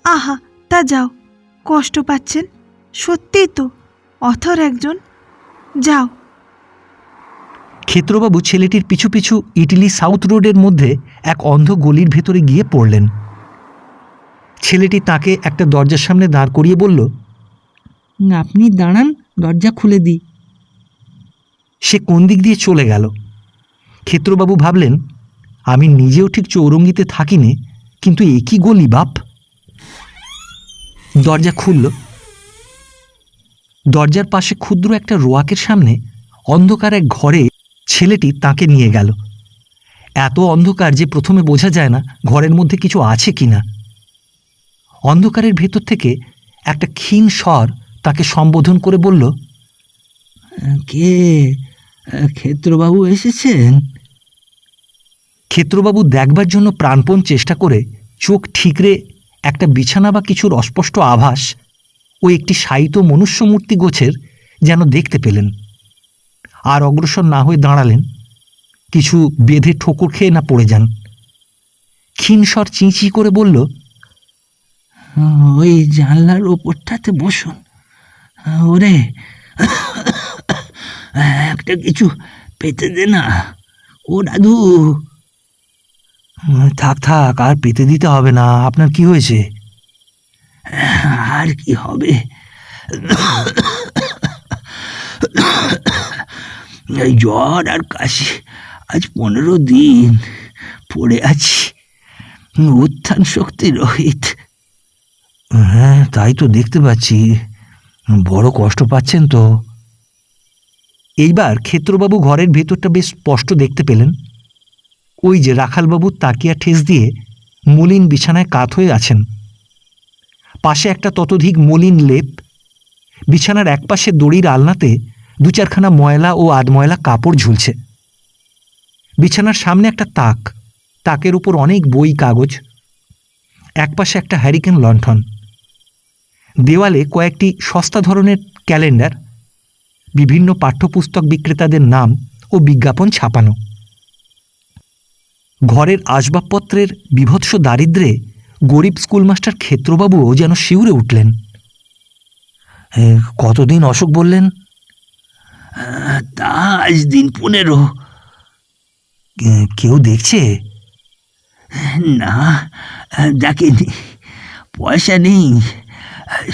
আহা, তা যাও। কষ্ট পাচ্ছেন? সত্যিই তো, অথর একজন। যাও। ক্ষেত্রবাবু ছেলেটির পিছু পিছু ইটালি সাউথ রোডের মধ্যে এক অন্ধ গলির ভেতরে গিয়ে পড়লেন। ছেলেটি তাকে একটা দরজার সামনে দাঁড় করিয়ে বলল, আপনি দাঁড়ান, দরজা খুলে দিই। সে কোন দিক দিয়ে চলে গেল। ক্ষেত্রবাবু ভাবলেন, আমি নিজেও ঠিক চৌরঙ্গিতে থাকি নে, কিন্তু একই গলি বাপ। দরজা খুলল। দরজার পাশে ক্ষুদ্র একটা রোয়াকের সামনে অন্ধকার এক ঘরে ছেলেটি তাকে নিয়ে গেল। এত অন্ধকার যে প্রথমে বোঝা যায় না ঘরের মধ্যে কিছু আছে কিনা। অন্ধকারের ভেতর থেকে একটা ক্ষীণ স্বর তাকে সম্বোধন করে বলল, কে? ক্ষেত্রবাবু এসেছেন? ক্ষেত্রবাবু দেখবার জন্য প্রাণপণ চেষ্টা করে চোখ ঠিকরে একটা বিছানা বা কিছুর অস্পষ্ট আভাস ও একটি শায়িত মনুষ্যমূর্তি গোছের যেন দেখতে পেলেন। আর অগ্রসর না হয়ে দাঁড়ালেন, কিছু বেঁধে ঠোকর খেয়ে না পড়ে যান। ক্ষীণস্বর চিঁচি করে বলল, ওই জানলার ওপরটাতে বসুন। ওরে, একটা কিছু পেতে দে না। ও দাদু। থাক থাক, আর পেতে দিতে হবে না। আপনার কি হয়েছে? আর কি হবে, এই জ্বর আর কাশি, আজ 15 দিন পড়ে আছি, উত্থান শক্তি রহিত। হ্যাঁ, তাই তো দেখতে পাচ্ছি। বড় কষ্ট পাচ্ছেন তো। এইবার ক্ষেত্রবাবু ঘরের ভেতরটা বেশ স্পষ্ট দেখতে পেলেন। ওই যে রাখালবাবু তাকিয়া ঠেস দিয়ে মলিন বিছানায় কাত হয়ে আছেন। পাশে একটা ততোধিক মলিন লেপ। বিছানার একপাশে দড়ির আলনাতে 2-4খানা ময়লা ও আধময়লা কাপড় ঝুলছে। বিছানার সামনে একটা তাক, তাকের উপর অনেক বই কাগজ। একপাশে একটা হ্যারিকেন লণ্ঠন। দেওয়ালে কয়েকটি সস্তা ধরনের ক্যালেন্ডার, বিভিন্ন পাঠ্যপুস্তক বিক্রেতাদের নাম ও বিজ্ঞাপন ছাপানো। ঘরের আসবাবপত্রের বীভৎস দারিদ্র্যে গরিব স্কুলমাস্টার ক্ষেত্রবাবুও যেন শিউরে উঠলেন। কতদিন অসুখ বললেন? তা আজ দিন 15। কেউ দেখছে? না, ডাকেনি, পয়সা নেই।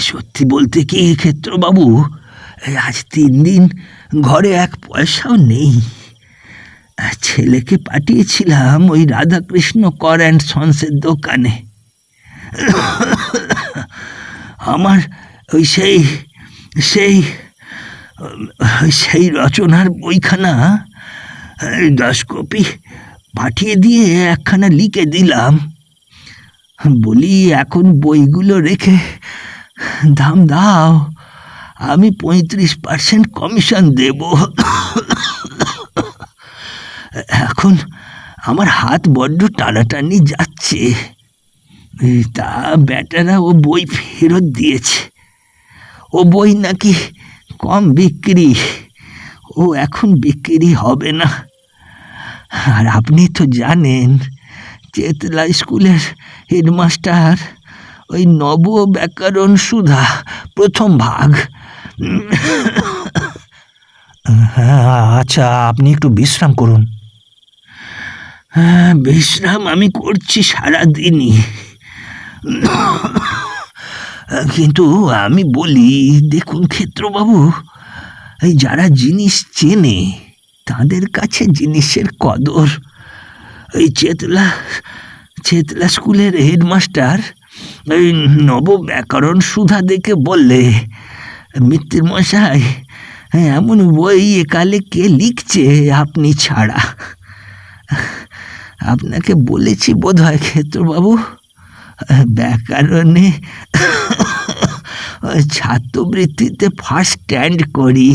সত্যি বলতে কি ক্ষেত্রবাবু, আজ 3 দিন ঘরে 1 পয়সাও নেই। ছেলেকে পাঠিয়েছিলাম ওই রাধাকৃষ্ণ কর অ্যান্ড সন্সের দোকানে। আমার ওই সেই সেই সেই রচনার বইখানা 10 কপি পাঠিয়ে দিয়ে 1খানা লিখে দিলাম। বলি, এখন বইগুলো রেখে দাম দাও, আমি 35% কমিশন দেব। এখন আমার হাত বড্ড টানাটানি যাচ্ছে। তা বেটারা ও বই ফেরত দিয়েছে। ও বই নাকি কম বিক্রি, ও এখন বিক্রি হবে না। আর আপনি তো জানেন, চেতলা স্কুলের হেডমাস্টার ওই নব ব্যাকরণ সুধা প্রথম ভাগ। হ্যাঁ, আচ্ছা, আপনি একটু বিশ্রাম করুন। হ্যাঁ, বিশ্রাম আমি করছি সারাদিনই। কিন্তু আমি বলি, দেখুন ক্ষেত্রবাবু, এই যারা জিনিস চেনে তাদের কাছে জিনিসের কদর। এই চেতলা স্কুলের হেডমাস্টার ওই নব ব্যাকরণ সুধা দেখে বললে, মিত্তির মশাই, এমন বই একালে কে লিখছে আপনি ছাড়া। আপনাকে বলেছি বোধ হয় ক্ষেত্রবাবু, ব্যাকরণে ছাত্রবৃত্তিতে ফার্স্ট স্ট্যান্ড করি,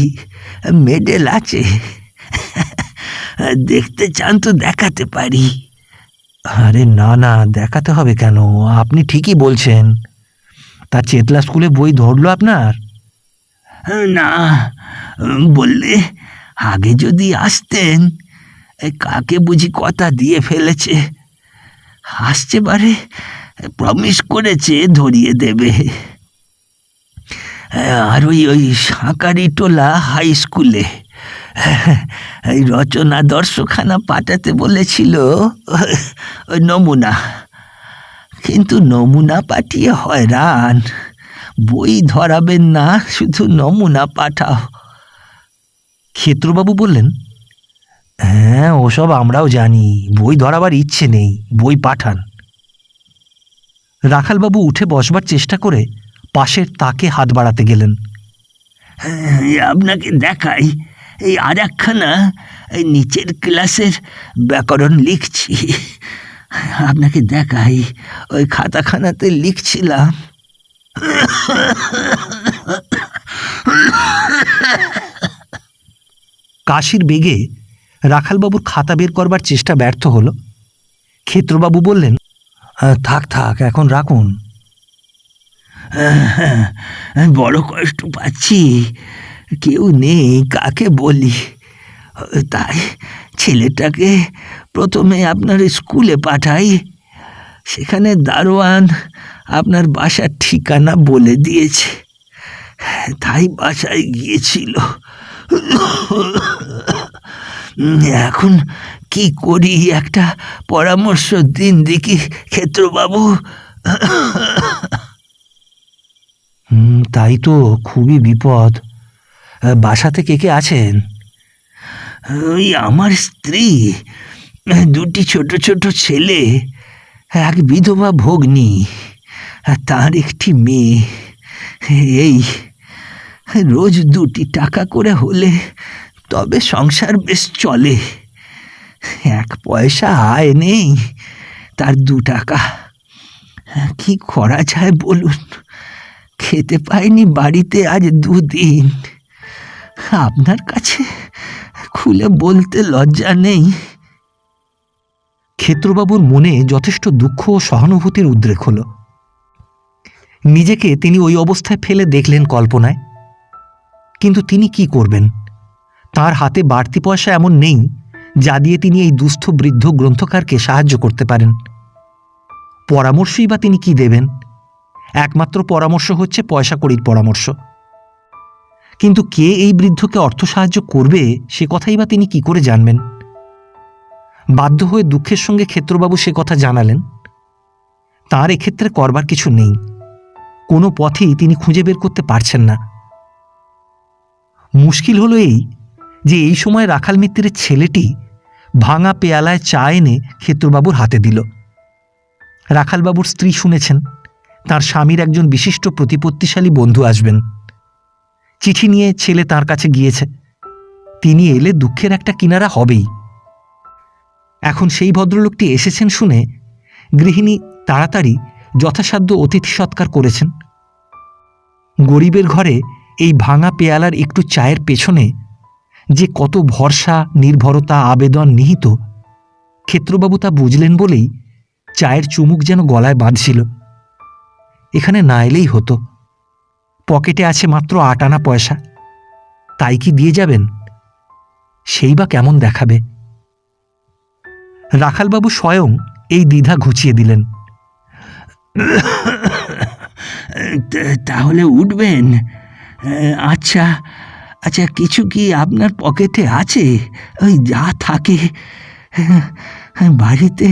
মেডেল আছে। দেখতে চান তো দেখাতে পারি। আরে না না, দেখাতে হবে কেন? আপনি ঠিকই বলছেন। তা চেতলা স্কুলে বই ধরলো আপনার? না, বললে আগে যদি আসতেন। কাকে বুঝি কথা দিয়ে ফেলেছে, আসছে বারে প্রমিস করেছে ধরিয়ে দেবে। আর ওই সাঁকারিটোলা হাই স্কুলে এই রচনা দর্শখানা পাঠাতে বলেছিল, ওই নমুনা। কিন্তু নমুনা পাঠিয়ে হয়রান। বই ধরাবেন না, শুধু নমুনা পাঠাও। ক্ষেত্রবাবু বললেন, হ্যাঁ, ওসব আমরাও জানি। বই ধরাবার ইচ্ছে নেই, বই পাঠান। রাখালবাবু উঠে বসবার চেষ্টা করে পাশের তাকে হাত বাড়াতে গেলেন। আপনাকে দেখাই, এই আর একখানা এই নিচের ক্লাসের ব্যাকরণ লিখছি। আপনাকে দেখাই, ওই খাতাখানাতে লিখছিলাম। কাশির বেগে রাখালবাবুর খাতা বের করবার চেষ্টা ব্যর্থ হলো। ক্ষেত্রবাবু বললেন, থাক থাক, এখন রাখুন। বড় কষ্ট পাচ্ছি, কেউ নেই কাকে বলি, তাই ছেলেটাকে প্রথমে আপনার স্কুলে পাঠাই। সেখানে দারোয়ান আপনার বাসার ঠিকানা বলে দিয়েছে, তাই বাসায় গিয়েছিল। এখন কি করি একটা পরামর্শ দিন দেখি ক্ষেত্রবাবু। তাই তো, খুবই বিপদ। বাসাতে কে কে আছেন? ওই আমার স্ত্রী, দুটি ছোট ছোট ছেলে, এক বিধবা ভগ্নী, তার একটি মেয়ে। এই রোজ 2টি টাকা করে হলে তবে সংসার বেশ চলে। 1 পয়সা আয় নেই, তার 2 টাকা। কি করা যায় বলুন? খেতে পাইনি বাড়িতে আজ 2 দিন। আপনার কাছে খুলে বলতে লজ্জা নেই। ক্ষেত্রবাবুর মনে যথেষ্ট দুঃখ ও সহানুভূতির উদ্রেক হল। নিজেকে তিনি ওই অবস্থায় ফেলে দেখলেন কল্পনায়। কিন্তু তিনি কি করবেন? তার হাতে বাড়তি পয়সা এমন নেই যা দিয়ে তিনি এই দুস্থ বৃদ্ধ গ্রন্থকারকে সাহায্য করতে পারেন। পরামর্শই বা তিনি কি দেবেন? একমাত্র পরামর্শ হচ্ছে পয়সা কড়ির পরামর্শ। কিন্তু কে এই বৃদ্ধকে অর্থ সাহায্য করবে সে কথাই বা তিনি কি করে জানবেন? বাধ্য হয়ে দুঃখের সঙ্গে ক্ষেত্রবাবু সে কথা জানালেন। তাঁর এক্ষেত্রে করবার কিছু নেই, কোনো পথেই তিনি খুঁজে বের করতে পারছেন না। মুশকিল হলো এই যে এই সময় রাখাল মিত্রের ছেলেটি ভাঙা পেয়ালায় চা এনে ক্ষেত্রবাবুর হাতে দিল। রাখালবাবুর স্ত্রী শুনেছেন তার স্বামীর একজন বিশিষ্ট প্রতিপত্তিশালী বন্ধু আসবেন। চিঠি নিয়ে ছেলে তার কাছে গিয়েছে, তিনি এলে দুঃখের একটা কিনারা হবেই। এখন সেই ভদ্রলোকটি এসেছেন শুনে গৃহিণী তাড়াতাড়ি যথাসাধ্য অতিথি সৎকার করেছেন। গরিবের ঘরে এই ভাঙা পেয়ালার একটু চায়ের পেছনে যে কত ভরসা, নির্ভরতা, আবেদন নিহিত, ক্ষেত্রবাবু তা বুঝলেন বলেই চায়ের চুমুক যেন গলায় বাঁধছিল। এখানে না এলেই হতো, পকেটে আছে মাত্র 8 আনা পয়সা, তাই কি দিয়ে যাবেন? সেই বা কেমন দেখাবে? রাখালবাবু স্বয়ং এই দ্বিধা ঘুচিয়ে দিলেন। তাহলে উঠবেন? আচ্ছা আচ্ছা, কিছু কি আপনার পকেটে আছে? ওই যা থাকে, বাড়িতে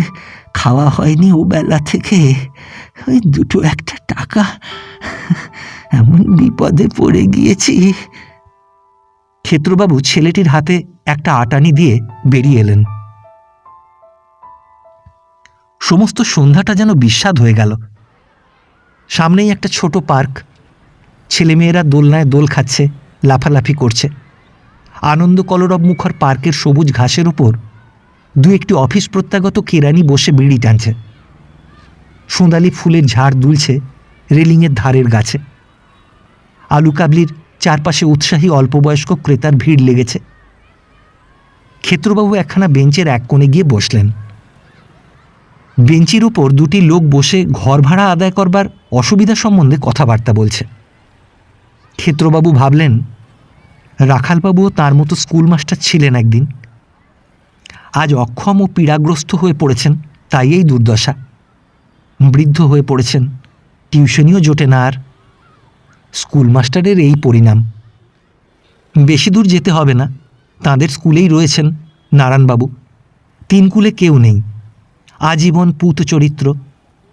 খাওয়া হয়নি ও বেলা থেকে, ওই 2-1 টাকা, এমন বিপদে পড়ে গিয়েছি। ক্ষেত্রবাবু ছেলেটির হাতে একটা আটানি দিয়ে বেরিয়ে এলেন। সমস্ত সন্ধ্যাটা যেন বিস্বাদ হয়ে গেল। সামনেই একটা ছোট পার্ক, ছেলেমেয়েরা দোলনায় দোল খাচ্ছে, লাফালাফি করছে। আনন্দ কলরব মুখর পার্কের সবুজ ঘাসের উপর 2-1টি অফিস প্রত্যাগত কেরানি বসে বিড়ি টানছে। সোঁদালি ফুলের ঝাড় দুলছে রেলিংয়ের ধারের গাছে। আলু কাবলির চারপাশে উৎসাহী অল্পবয়স্ক ক্রেতার ভিড় লেগেছে। ক্ষেত্রবাবু একখানা বেঞ্চের এক কোণে গিয়ে বসলেন। বেঞ্চির উপর 2টি লোক বসে ঘর ভাড়া আদায় করবার অসুবিধা সম্বন্ধে কথাবার্তা বলছে। ক্ষেত্রবাবু ভাবলেন, রাখালবাবুও তার মতো স্কুল মাস্টার ছিলেন একদিন। আজ অক্ষম ও পীড়াগ্রস্ত হয়ে পড়েছেন, তাই এই দুর্দশা। বৃদ্ধ হয়ে পড়েছেন, টিউশনিও জোটে না আর। স্কুল মাস্টারের এই পরিণাম। বেশি দূর যেতে হবে না, তাঁদের স্কুলেই রয়েছেন নারায়ণবাবু। 3 কুলে কেউ নেই, আজীবন পুত চরিত্র,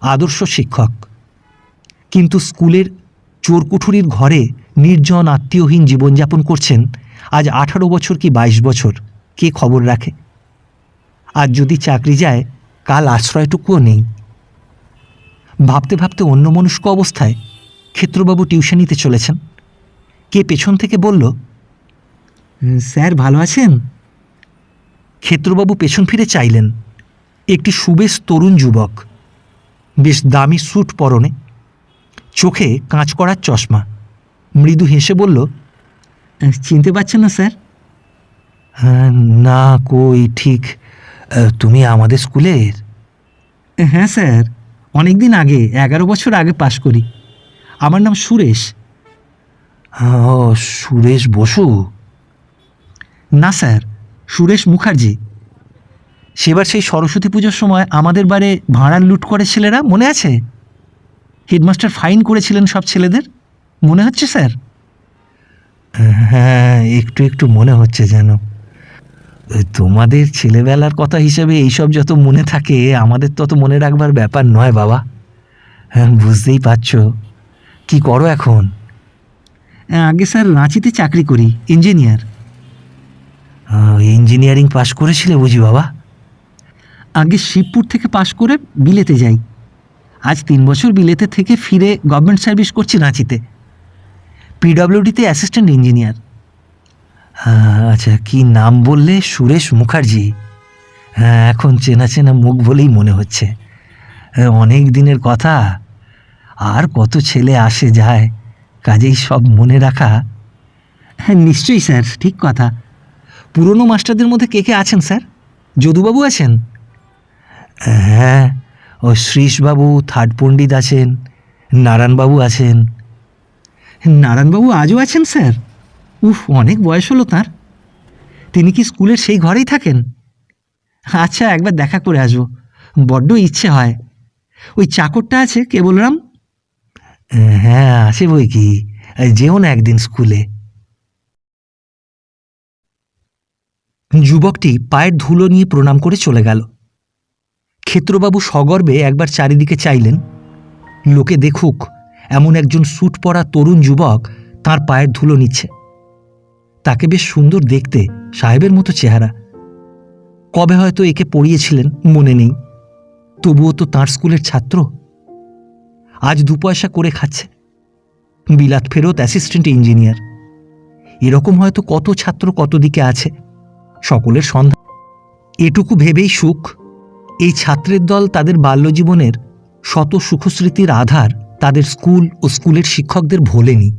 আদর্শ শিক্ষক। কিন্তু স্কুলের চোরকুঠুরির ঘরে নির্জন আত্মীয়হীন জীবনযাপন করছেন আজ 18 বছর কি 22 বছর, কে খবর রাখে? আজ যদি চাকরি যায়, কাল আশ্রয়টুকুও নেই। ভাবতে ভাবতে অন্যমনস্ক অবস্থায় ক্ষেত্রবাবু টিউশনিতে চলেছেন। কে পেছন থেকে বলল, স্যার ভালো আছেন? ক্ষেত্রবাবু পেছন ফিরে চাইলেন। একটি সুবেশ তরুণ যুবক, বেশ দামি স্যুট পরনে, চোখে কাঁচ করার চশমা, মৃদু হেসে বলল, চিনতে পারছেন না স্যার? না কই ঠিক। তুমি আমাদের স্কুলের? হ্যাঁ স্যার, অনেক দিন আগে, 11 বছর আগে পাশ করি। আমার নাম সুরেশ। ও, সুরেশ বসু? না স্যার, সুরেশ মুখার্জি। সেবার সেই সরস্বতী পুজোর সময় আমাদের বাড়ি ভাঁড়ার লুট করে ছেলেরা, মনে আছে? হেডমাস্টার ফাইন করেছিলেন সব ছেলেদের, মনে হচ্ছে স্যার? হ্যাঁ, একটু একটু মনে হচ্ছে যেন। তোমাদের ছেলেবেলার কথা হিসেবে এইসব যত মনে থাকে, আমাদের তত মনে রাখবার ব্যাপার নয় বাবা। হ্যাঁ, বুঝতেই পারছো। কি করো এখন? আগে স্যার রাঁচিতে চাকরি করি, ইঞ্জিনিয়ার। ইঞ্জিনিয়ারিং পাশ করেছিলে বুঝি বাবা? আগে শিবপুর থেকে পাশ করে বিলেতে যাই। আজ 3 বছর বিলেতে থেকে ফিরে গভর্নমেন্ট সার্ভিস করছি রাঁচিতে, পিডব্লিউডিতে অ্যাসিস্ট্যান্ট ইঞ্জিনিয়ার। আচ্ছা, কি নাম বললে? সুরেশ মুখার্জি? হ্যাঁ, এখন চেনা চেনা মুখ বলেই মনে হচ্ছে। অনেক দিনের কথা, আর কত ছেলে আসে যায়, কাজেই সব মনে রাখা। হ্যাঁ নিশ্চয়ই স্যার, ঠিক কথা। পুরনো মাস্টারদের মধ্যে কে কে আছেন স্যার? যদুবাবু আছেন? হ্যাঁ, ও শ্রীশবাবু, থার্ড পণ্ডিত আছেন, নারায়ণবাবু আছেন। নারায়ণবাবু আজও আছেন স্যার? উফ, অনেক বয়স হলো তাঁর। তিনি কি স্কুলের সেই ঘরেই থাকেন? আচ্ছা, একবার দেখা করে আসবো, বড্ড ইচ্ছে হয়। ওই চাকরটা আছে কেবলরাম? হ্যাঁ, আছে বই কি। যেও না একদিন স্কুলে। যুবকটি পায়ের ধুলো নিয়ে প্রণাম করে চলে গেল। ক্ষেত্রবাবু সগর্বে একবার চারিদিকে চাইলেন, লোকে দেখুক এমন একজন স্যুট পরা তরুণ যুবক তার পায়ের ধুলো নিচ্ছে। তাকে বেশ সুন্দর দেখতে, সাহেবের মতো চেহারা। কবে হয়তো একে পড়িয়েছিলেন মনে নেই, তবুও তো তাঁর স্কুলের ছাত্র। আজ 2 পয়সা করে খাচ্ছে, বিলাত ফেরত অ্যাসিস্ট্যান্ট ইঞ্জিনিয়ার। এরকম হয়তো কত ছাত্র কত দিকে আছে, সকলের সন্ধান। এটুকু ভেবেই সুখ, এই ছাত্রের দল তাদের বাল্যজীবনের শত সুখস্মৃতির আধার তাদের স্কুল ও স্কুলের শিক্ষকদের ভোলেনি।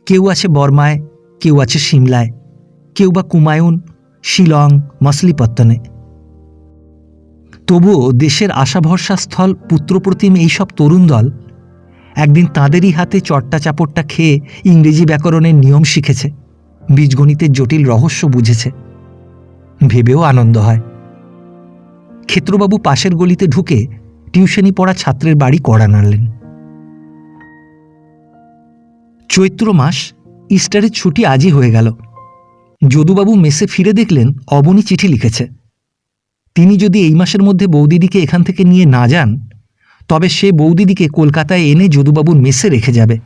কেউ আছে বর্মায়, কেউ আছে সিমলায়, কেউ বা কুমায়ুন, শিলং, মছলিপত্তনে। তবুও দেশের আশা ভরসা স্থল পুত্রপ্রতিম এইসব তরুণ দল একদিন তাঁদেরই হাতে চট্টা চাপড়টা খেয়ে ইংরেজি ব্যাকরণের নিয়ম শিখেছে, বীজগণিতের জটিল রহস্য বুঝেছে। ভেবেও আনন্দ হয়। ক্ষেত্রবাবু পাশের গলিতে ঢুকে টিউশনি পড়া ছাত্রের বাড়ি কড়া নাড়লেন। চৈত্র মাস, ইস্টারের ছুটি আজই হয়ে গেল। যদুবাবু মেসে ফিরে দেখলেন অবনী চিঠি লিখেছে। তিনি যদি এই মাসের মধ্যে বৌদিদিকে এখান থেকে নিয়ে না যান, তবে সে বৌদিদিকে কলকাতায় এনে যদুবাবুর মেসে রেখে যাবে।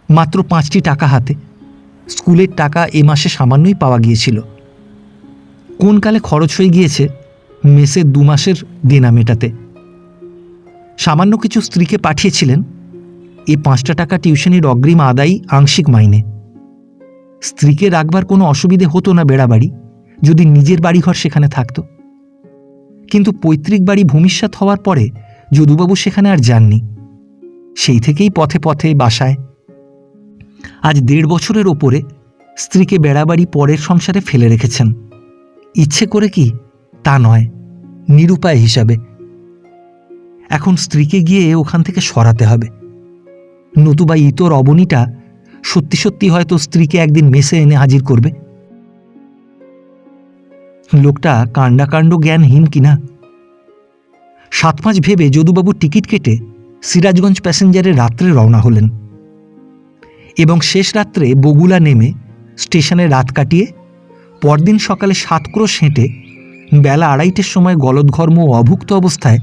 মাত্র 5টি টাকা হাতে। স্কুলের টাকা এ মাসে সামান্যই পাওয়া গিয়েছিল। কোন কালে খরচ হয়ে গিয়েছে মেসের 2 মাসের দেনা মেটাতে। সামান্য কিছু স্ত্রীকে পাঠিয়েছিলেন এ 5টা টাকা টিউশনির অগ্রিম আদায়ী আংশিক মাইনে। স্ত্রীকে রাখবার কোনো অসুবিধে হতো না বেড়াবাড়ি, যদি নিজের বাড়িঘর সেখানে থাকত। কিন্তু পৈতৃক বাড়ি ভূমিষ্যাৎ হওয়ার পরে যদুবাবু সেখানে আর যাননি। সেই থেকেই পথে পথে বাসায়। আজ 1.5 বছরের ওপরে স্ত্রীকে বেড়াবাড়ি পরের সংসারে ফেলে রেখেছেন। ইচ্ছে করে কি তা নয়, নিরুপায় হিসাবে। এখন স্ত্রীকে গিয়ে ওখান থেকে সরাতে হবে, নতুবা ইতর অবনীটা সত্যি সত্যি হয়তো স্ত্রীকে একদিন মেসে এনে হাজির করবে। লোকটা কাণ্ডাকাণ্ড জ্ঞানহীন কিনা। 7-5 ভেবে যদুবাবু টিকিট কেটে সিরাজগঞ্জ প্যাসেঞ্জারে রাত্রে রওনা হলেন এবং শেষ রাত্রে বগুলা নেমে স্টেশনে রাত কাটিয়ে পরদিন সকালে 7 ক্রোশ হেঁটে বেলা 2:30টার সময় গলদঘর্ম ও অভুক্ত অবস্থায়